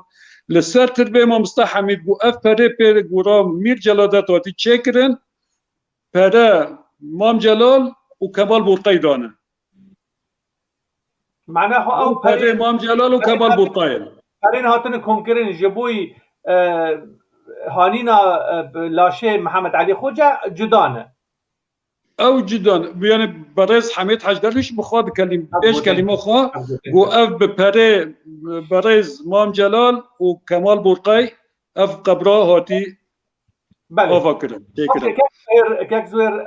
لسر تربه ما مستحمید گو اف پره گورا میر جلادت واتی چه کرن پره مام جلال و کمال بورقای دانه معناه او پره مام جلال و کمال بورقای پرین هاتن کم کرن جبوی هانینا لاشه محمد علی خوجه جدانه او جدا يعني برز حميد حجدرش بخواد كلمه ايش كلمه خو جو اف بپره برز مام جلال وكمال بورقاي اف قبره هاتي بله افكر كيك زوير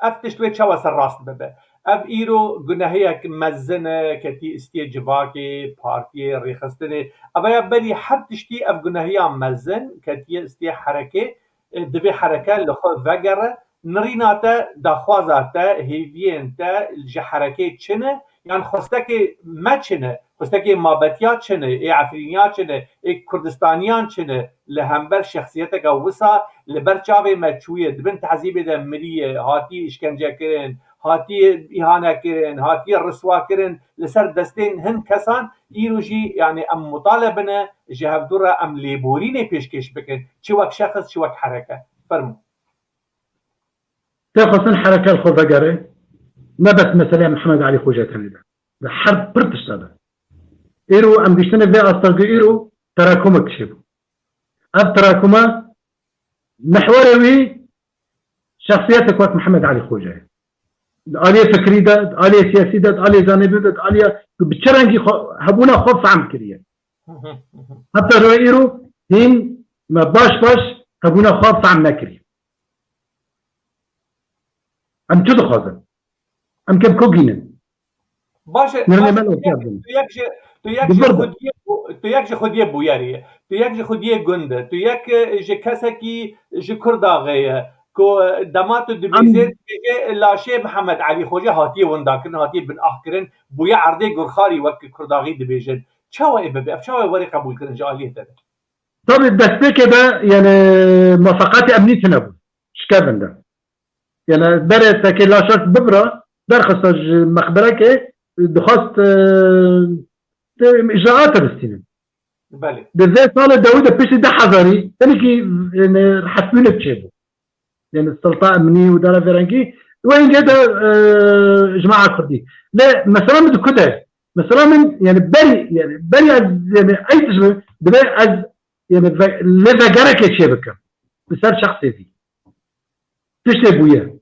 اف تشتوي شوا سراست ببه اف ايرو گناهيك مزنه كتي استيجواكي بارتي ريخستني ابا بلي حد تشتي اف گناهيا مزن كتي استي حركه دبي حركه لخو وگره نریناته دخوازاته هیوینته الجحركه چنه يعني خستكي ما چنه خستكي مابتيات چنه اي عفرينيات چنه اي كردستانيان چنه لهمبر شخصيتك وسا لبر چاوي ما چويه دبن تحذيب ده مليه هاتي اشكنجه كرن هاتي اهانه كرن هاتي رسوا كرن لسر دستين هن كسان ايروجي يعني ام مطالبنا جهف دوره ام ليبوريني پیشکش بکن چه وک شخص چه وک حركه فرمو تاخذ حركه الخوفقري ما بس مثلا محمد علي خوجة هنيدا حرب برتش هذا إيرو أم بيشتنا في أصدق إيرو تراكمك شبه أب تراكمه محوري شخصيتك وقت محمد علي خوجة آلية فكري ده آلية سياسي ده آلية جانبي ده آلية بتشرنجي هبونا خوف عم كريه حتى رو إيرو هين ما باش هبونا خوف عم نكري أم تدو خازن أم كم كوجينن باشه تو یک جه خودیه بویاریه تو یک جه خودیه گنده تو یک جه کسکی جه کرداغیه که دمات دبیزید که لاشه محمد علی خوجه هاتیه ونداکرن هاتیه بن آخکرن بویا عرده گرخاری وک کرداغی دبیجد چاوه ای ببی چاوه وری قبول کرن جالیه داده طب الدسته كده يعني موافقات أمنية نبو شكابن ده يعني برت كي لا شرط ببرة درخص مخبرك دخست إجراءات بالسنين بله بالذات صار داود بيش ده حذري تنكي يعني حسبين بشيبه يعني السلطة أمنية ودارة فرنكي وين جدا جماعة كردي لا مثلا من كده مثلا من يعني بري يعني أي تجربة بدأ از يعني لذا جرك شيبك بسبب شخصي دي تشتي بويا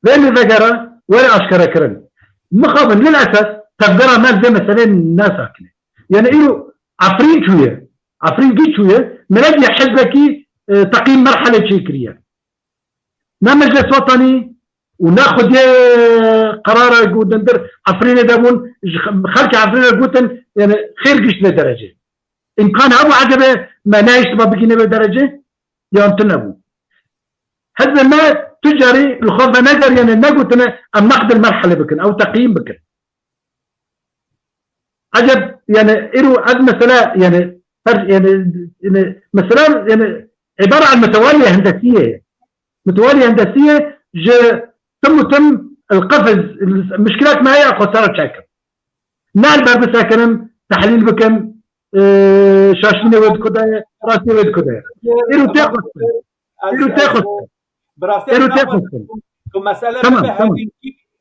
وين لذا جرى وين أشكره كرن مخابن للأسف تقدر مال زي مثلا الناس أكله يعني إيرو عفرين شوية عفرين جيت شوية من أجل حزبك تقييم مرحلة شكرية ما مجلس وطني وناخذ قرار يقول ندير عفرين دابون خلك عفرين قلت يعني خير قشت لدرجة إن كان أبو عجبه ما نايش ما بقينا بدرجة يوم تنبو هذا ما تجري الخوف نجر يعني نقول أنا أم ناخذ المرحلة بكن أو تقييم بكن عجب يعني إيرو عد مثلا يعني مثلا يعني عبارة عن متوالية هندسية تم القفز المشكلات ما هي خسارة شاكر نعم بس ساكنم تحليل بكم شاشين ود كده راسي ود كده إيرو تاخذ مسألة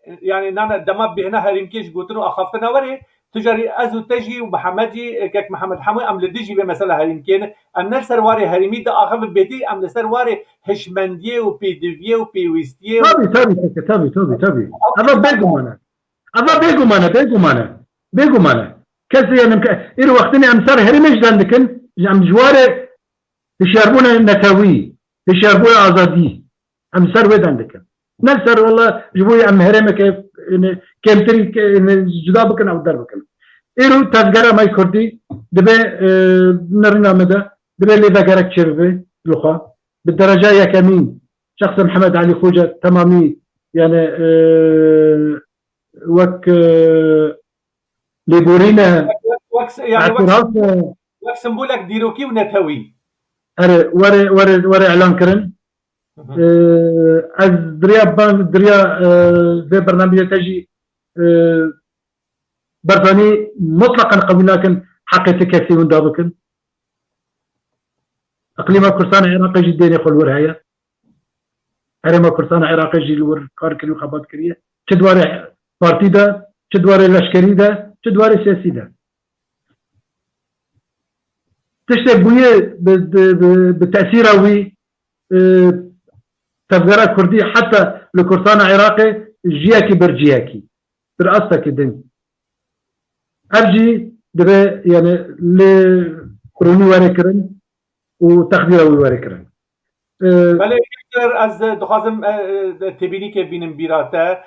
يعني نانا دماب بهنا هريمكيش قلتلو أخافتنا وري تجاري أزو تجي ومحمدي كيك محمد حموي أم لديجي بمسألة هريمكين أم نرسر واري هريمي دا أخاف بيتي أم نرسر واري هشمندية وبيدوية وبيويستية تابي هذا بيجو مانا كذا يعني إيرو وقتني أمسار هريميش داندكن أم جواري يشاربونا نتاوي يشاربونا آزادي أمسار ويداندكن نفسر والله جبوي أم هرمة كيف كم تري جدا بكن أو در بكن إيرو تذكره ما يكردي دبي نرنا مدى دبي اللي ذكرك شربه لخا بالدرجة يا كمين شخص محمد علي خوجة تمامي يعني وك ليبورينا يعني وك سمبولك ديروكي ونتوي وري إعلان كرن از دريا زي برنامج تجي برطاني مطلقا قبل لكن حقيقة كثير من دابكن اقليم كردستان العراقي جدا يخل ورهاية هرم كردستان العراقي جي الور كاركري وخبات كريه تدوار بارتي ده تدوار الاشكري ده تدوار سياسي ده تشتغل بويه بالتأثير وي تفجيرات كردية حتى لكردستان العراقي جياكي برجياكي برأسك الدين أرجي دبي يعني لكروني واركرن وتخدير واركرن بله از دخوازم تبینی که بینم بیراته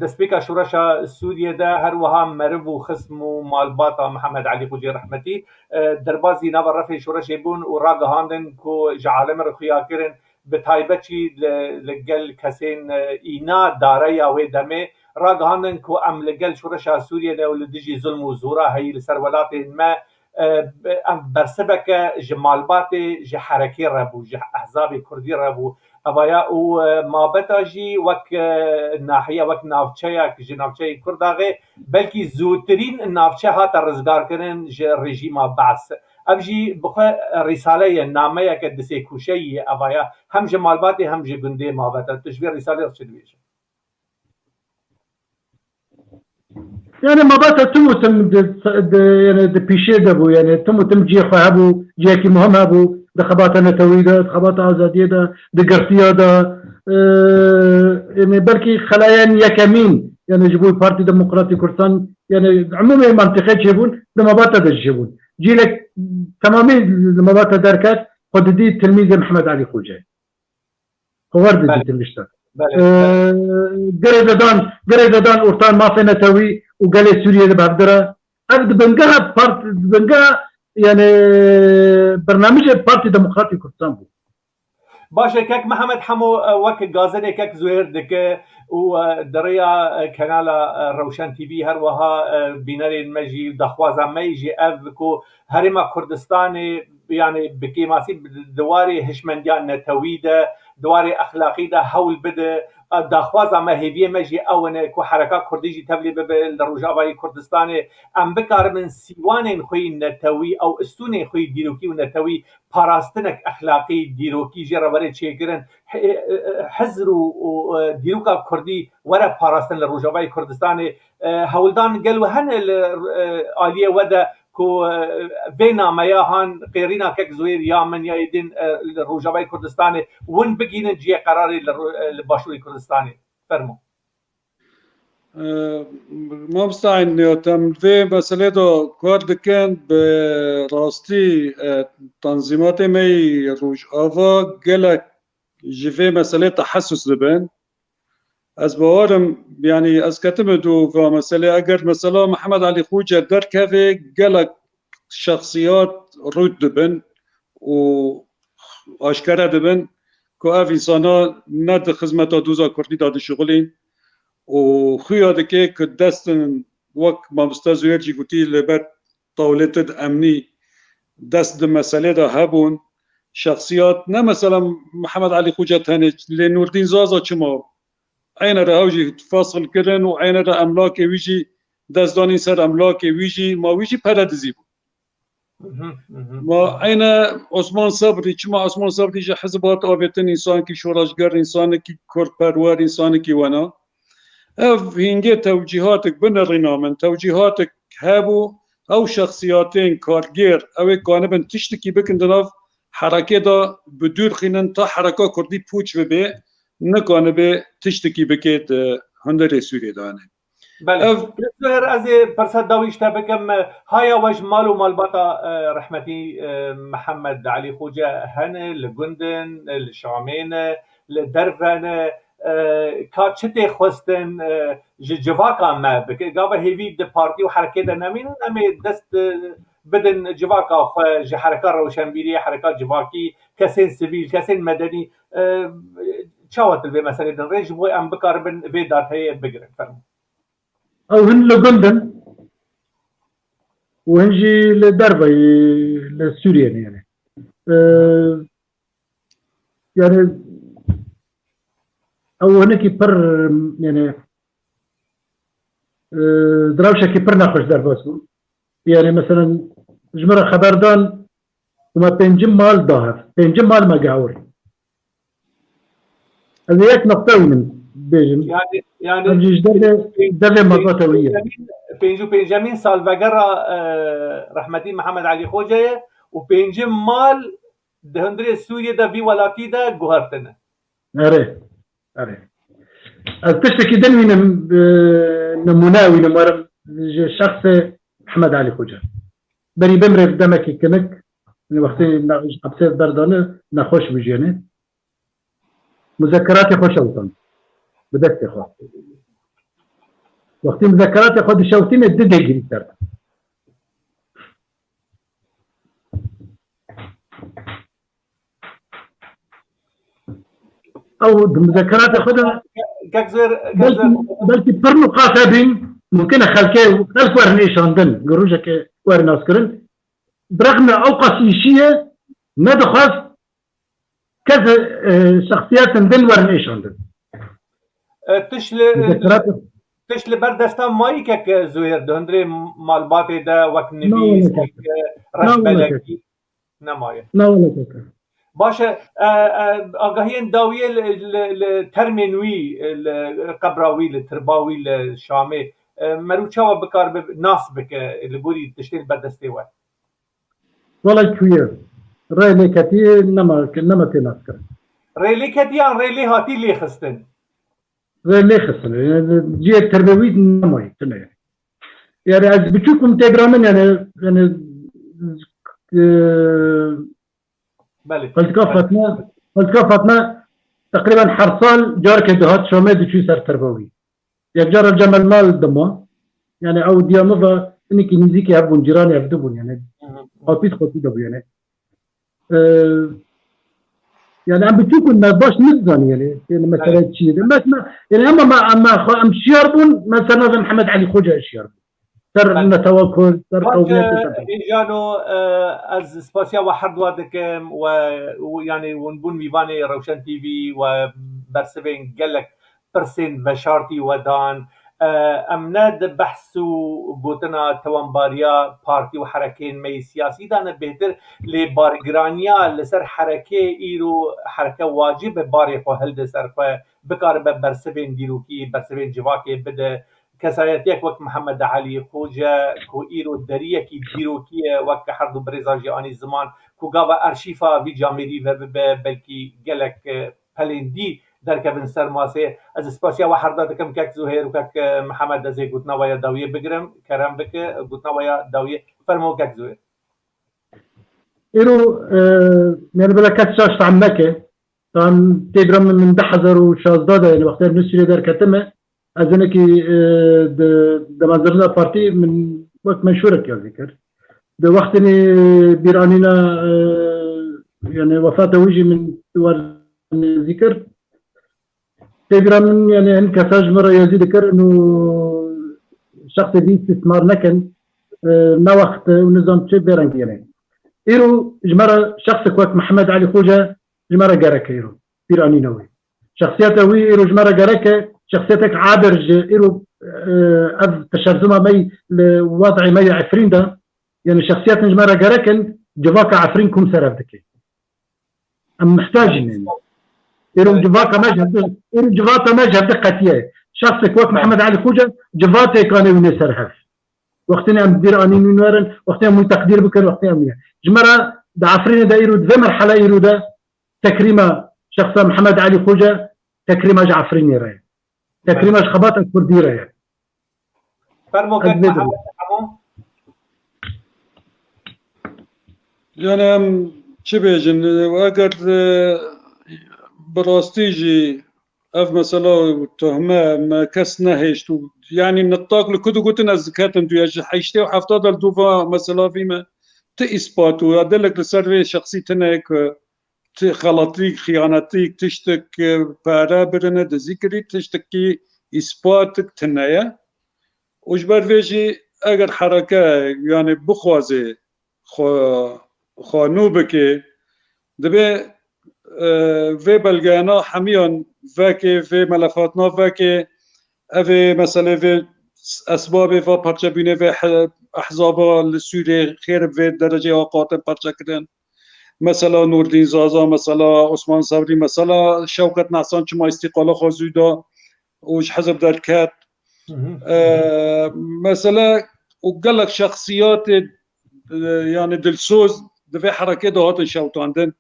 دسپیکا شورشا سوریه ده هر وها مرو و خصم و مالباتا محمد علی خوجی رحمتی دربازی نو رفع شورش بون و را گهاندن که جعالم رخیا کرن به تایبه چی لگل کسین اینا داره یا وی دمه راگهاندن کو ام لگل شورش سوریه ده ول دجی ظلم و زورا هی لسر ولات ما برسبك جمالبات ج حركي ربو ج احزاب كردي ربو اوايا و ما بتاجي وك ناحيه وك نافچه جنافچه كرداغه بلكي زوترين نافچه هات رزگار کرن ج رژیم بعث ابجي بخه رساله نامه که دسي کوشي اوايا هم جمالبات هم ج گنده ما بتا تشبيه رساله چدويش يعني ما بات تم يعني دبيشي دبو يعني تم جي خابو جيكي مهم هابو دخبات نتويدا دخبات آزادية دا دقرتيا دا يعني بركي خلايا يكمين يعني جبوا بارتي ديمقراطي كردستان يعني عموما منطقة جيبون لما بات جيبون جيلك تمامي لما بات دركات قد دي تلميذ محمد علي خوجاي ورد دي تلميذ قريدان أورتان ما فينا توي وقال سوريا بهدرة أبد بنجها بنجها يعني برنامج بارتي ديمقراطي كردستان بو باشه كك محمد حمو وك غازني كك زوير دك ودريا كنال روشن تي في هر وها بينارين مجي دخوازا ميجي افكو هرما كردستان يعني بكيماسي دواري هشمنديان نتويده دواري اخلاقي ده هول بده داخوازا مهيبيه مجي اون كو حركات كرديجي تبلي بالرجاوي كردستان ام بكار من سيوان خوي نتوي او استوني خوي ديروكي ونتوي باراستنك اخلاقي ديروكي جربره تشيكرن حزر ديروكا كردي ورا باراستن الرجاوي كردستان هولدان قالوا هن الاليه ودا كو بينا مياهان قيرينا كك زوير يا من يدين الرجاوي كردستان ون بقين جي قراري لباشوري كردستاني فرمو ما مستعين تم في مسألة دو كارد كان براستي تنظيمات مي روج آوا قلق جفي مسألة تحسس لبن از باورم يعني از كتمدو في مسألة اگر مثلا محمد علي خوجة در كافي قلق شخصيات رود دبن و اشكره دبن كو اف انسانا ند خدمتا دوزا كردي داد شغلين و خویاده که دستن وک مامستا زویر جی گوتی لبر طاولت امنی دست ده مسئله ده هبون شخصیات نه مثلا محمد علی خوجه تنه لنوردین زازا چما عین را هاوجی فاصل کردن و عین را املاک ویجی دستدانی سر املاک ویجی ما ویجی پردزی بود ما عین عثمان صبری چما عثمان صبری جه حزبات آبتن انسان کی شوراشگر انسان کی کرد پرور انسان کی ونا اف هنگه توجیهاتك بنرنا من توجیهاتك هابو او شخصياتين كارجير او كانبن تشتكي بكندناف حركه دا بدور خينن تا حركه كردي بوچ ببي نكانبه تشتكي بكيت هندر سوري دانه بله بسیار از پرسد داویش تبکم هایا وش مالو مالباتا رحمتی محمد علی خوجه هن لگندن لشامین لدرفن کا چته خواستن جواکا ما بکه گاوه هیوی د پارتی و حرکت نمین امی دست بدن جواکا خو ج حرکت روشنبیری حرکت جواکی کسین سیویل کسین مدنی چاوت به مثلا دن رنج بو ام بکار بن وی داته بگرن فرم او هن لگندن وهنجي لدربه لسوريا يعني يعني او هناك بر يعني دراوشة كي برنا خوش درباسو يعني مثلا جمرة خبردان وما بينجم مال ظاهر بينجم مال مقاور هذا يك نقطة من بيجم يعني دربه مقاطوية بينجمين سالفقرة رحمتي محمد علي خوجة وبينجم مال دهندري سوريا دا في ولاتي دا جوهرتنا أري تشتكي دنوي نموناوي نمرم شخص محمد علي خوجة بري بمرف دمكي كنك وقتي أبسيط دردانه نخوش بجيانه مذكراتي خوش أوطان بدك خوش وقتي مذكراتي خوش شوتين الدد يجري ترى او مذكرات خدها بلکه پر نقاطه بین ممکنه خلق ورن ایشاندن گروجه که ورن ناسکرن برغم اوقات ایشیه ندخواست كذا شخصيات دن ورن ایشاندن تشل بردستان مایی که زویر دهندره مالبات ده وقت نویس رش بلکی نمایه باشه آگاهی داویه لترمنوی القبراوي الترباوي الشامي مروچاو بکار ناس بك لبوري تشتيل بدستي وقت والله كوير ريلي كتي نما تناس كر ريلي كتي عن ريلي هاتي لي خستن ريلي خستن يعني جي التربوي نما تنه يعني از بتشوفكم تجرامن يعني بله قلت كافتنا تقريبا حرصال جارك دهات شامي دي شو سر تربوي يا جار الجمل مال دما يعني او ديامضة انك نيزيكي هبون جيراني يبدبون يعني قابيس خطي دبو يعني يعني عم بتشوفوا انه باش نزن يعني مثلا شيء يعني اما امشياربون مثلا محمد علي خوجه اشياربون سر توكل سر قومية جانو از سپاسیا و هر دو دکم و یعنی ونبون میوانی روشن تي في و برسبين قالك برسين بشارتي ودان امناد بحثو بوتنا توانباريا بارتي وحركين مي سياسي دانا بهتر لبارگرانيا لسر حركه ايرو حركه واجب باري خو هلد سر بكار برسبين ديروكي برسبين جواكي بده كسايتيك وقت محمد علي خوجه كو ايرو دريه كي ديروكي وقت حردو بريزاجي اني زمان كو غاوا ارشيفا في جاميري بلكي قالك بلندي در کبن سرماسه از اسپاسیا و حردا دکم که زهیر و که محمد دزی گوتنا ویا داویه بگرم کرم بک گوتنا ویا داویه فرمو که زهیر ایرو يعني بلا كاتشاش عن مكة طبعا تيجرم من دحزر وشازداده يعني وقتها نسيري دار كتمه أزنكي دمازرنا بارتي من وقت منشورك يا ذكر ده وقتني بيرانينا يعني وفاته ويجي من دوار ذكر تيجرم يعني ان كساج مرة يزيد ذكر انه شخص دي استثمار نكن ما وقت ونظام شيء بيرانك يعني إيرو جمرة شخص وقت محمد علي خوجة جمرة جارك إيرو بيرانينا وي شخصيته وي إيرو جمرة جارك شخصيتك عابر إيرو تشرزمها مي لوضع مي عفرين ده يعني شخصيات جمرة جارك جواك عفرين كم سرفتك أم محتاج يعني إيرو جواك مجهد إيرو جواك مجهد دقتيه شخصك وقت محمد علي خوجة جواته كان يوني سرحف وقتنا عم دير اني نورن وقتنا من تقدير بكر وقتنا منيح جمره ده عفرين ده يرود ذي مرحله يرود ده تكريمه شخص محمد علي خوجه تكريمه جعفرين يراي تكريمه خبات الكردي راي فرمو يعني چه بيجن واگر براستيجي اف مثلا تهمه ما كس نهشت يعني نطاق لكدو قلتنا الزكاتم تو يجي حيشتي وحفتاد الدوفا مثلا فيما تإثبات وأدلك لسر شخصي تنك خلطيك خيانتيك تشتك بارابرنا دذكري تشتكي إثباتك تنايا وجبر فيجي أجر حركة يعني بخوازي خانوبك دبي في بلغانا حميان فاكي في ملفاتنا فاكي أفي مثلا في أسباب في برشابينه في أحزاب السوري خير في درجة وقاتل برشاكرين مثلا نور الدين زازا مثلا عثمان صبري مثلا شوكت نحسان شما استقالة خازودا وش حزب دركات مثلا وقالك شخصيات يعني دلسوز دفع حركة ده هاتن شوتاندن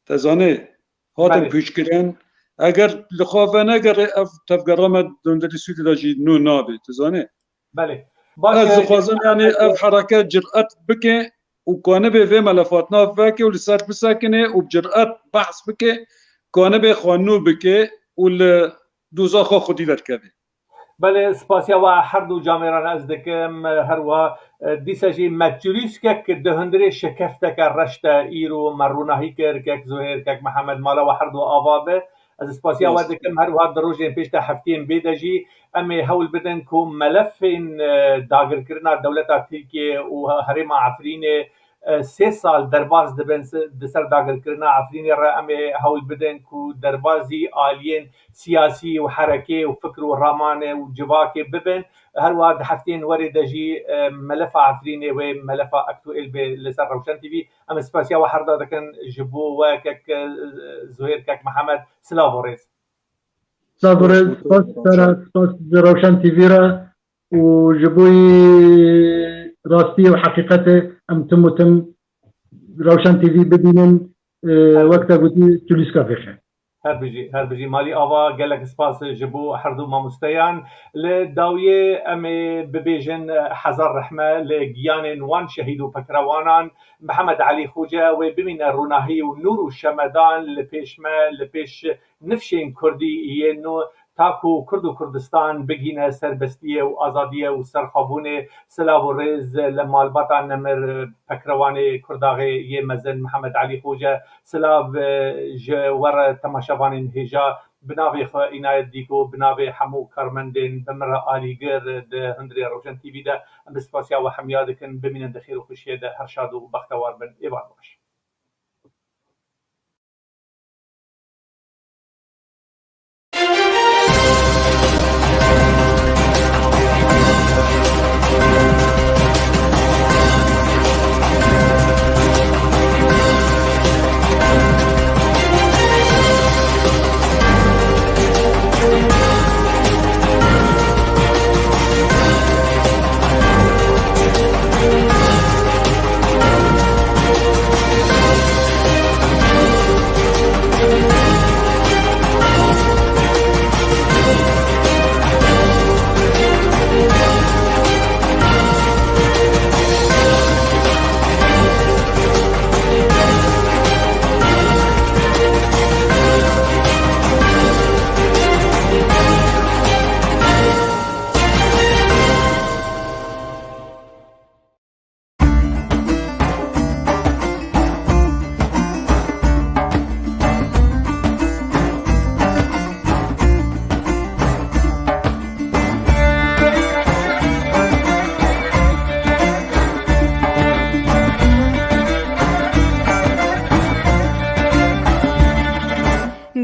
تزانه هاتن پیشگیرن اگر لخوافن اگر تفگرامت دندری سویت داشید نو نابی تزانه بله از خوازن یعنی اف حرکت جرأت بکه و کانه به في ملفاتنا فاکه و لسر بسکنه و بجرأت بحث بکه کانه به خوانو بکه و دوزاخا خودی درکبه بله سپاسیا و هر دو جامعران از دکم هر و دیساجی مجلیس که دهندری شکفته که رشته ایرو مرونهی کرد که زهیر که محمد مالا و هر دو آوابه از سپاسیا ودکم هر وقت دروژین پیش تا هفتیم بیدجی امی هول بدن کو ملفین داگرکرنا دولت ترکیه و هرم عفرین 3 سال درباز دبن دسر داگرکرنا عفرین را امی هول بدن کو دربازی عالین سیاسی و حرکه و فکر و رامانه و جواکه ببن هر وقت هفتین وری دجی ملف عفرینه و ملف اکتوئل به لسر روشن تیوی ام سپاسیا و هر دادکن جبو و کک زهیر کک محمد سلاورز سپاس روشن تیوی را و جبوی راستی و حقیقت ام تم روشن تیوی ببینن وقت گوتی تولیسکا بخیر هر بجی مالی آوا گلک سپاس جبو هر دو ماموستیان لداویه ام ببیجن حزار رحمه لگیان نوان شهید و پکروانان محمد علی خوجه و ببین روناهی و نور و شمدان لپیش نفشین کردی یه نو تاکو کرد و کردستان بگینه سربستیه و آزادیه و سرخابونه سلاو و ریز لمالباتا نمر پکروان کرداغه یه مزن محمد علی خوجه سلاو جوار تماشاوان هجا بناوی خو عنایت دیکو بناوی همو کارمندین بمر آلیگر ده هندری روشن تیوی ده بسپاسیا و حمیادکن ببینن دخیر و خوشیه ده هر شاد و بختوار بن ایوان باش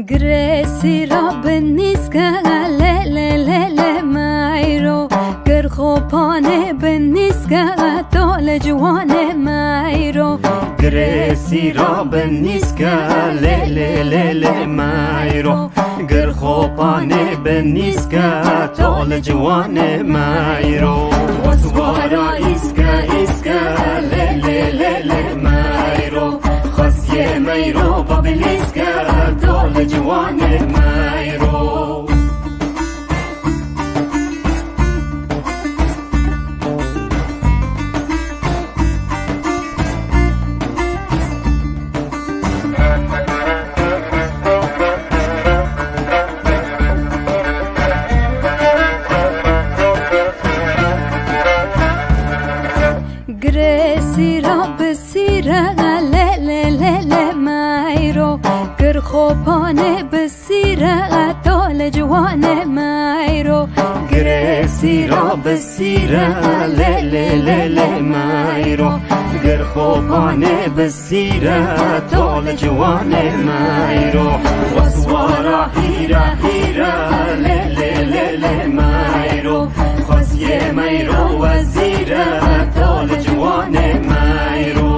گرسی را بنیسکه له له له له مایرو گر خوبانه بنیسکه دول جوانه مایرو گرسی را بنیسکه له له له له مایرو گر خوبانه بنیسکه دول جوانه مایرو وسوارا ایسکه له له له له مایرو خاصیه مایرو بابلیسکه دول جوانه مایرو گرسی را بسیره له له له له مایرو گر خوبانه بسیره دول جوانه مایرو گرسی را بسیره له له له له مایرو گر خوبانه بسیره دول جوانه مایرو وسوارا هیرا له له له له مایرو خاصیه مایرو وزیره دول جوانه مایرو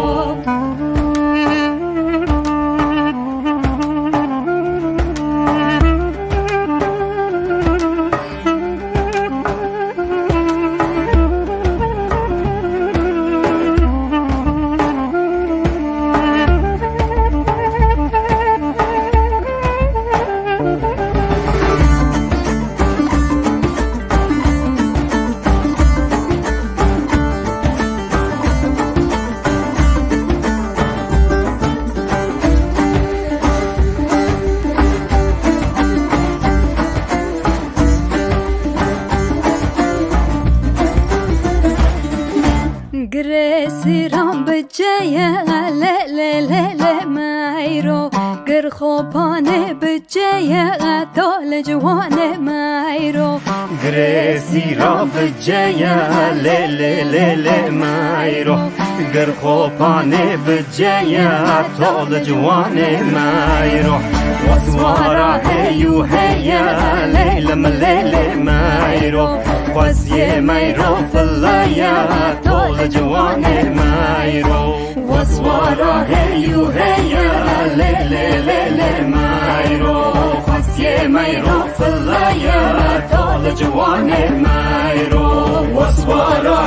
گرسی رام بجایا لا لا لا لا مايرو گر خوبانه بجایا طال جوانه مايرو گرسی را بجایا لا لا لا لا مايرو گر خوبانه بجایا طال جوانه مايرو وسوارا هيو هيا ليلة مليلة مايرو وسيه مايرو في الليا طول جوانه مايرو وسوارا هيو هيا ليلة ليلة مايرو وسيه مايرو في الليا طول جوانه مايرو وسوارا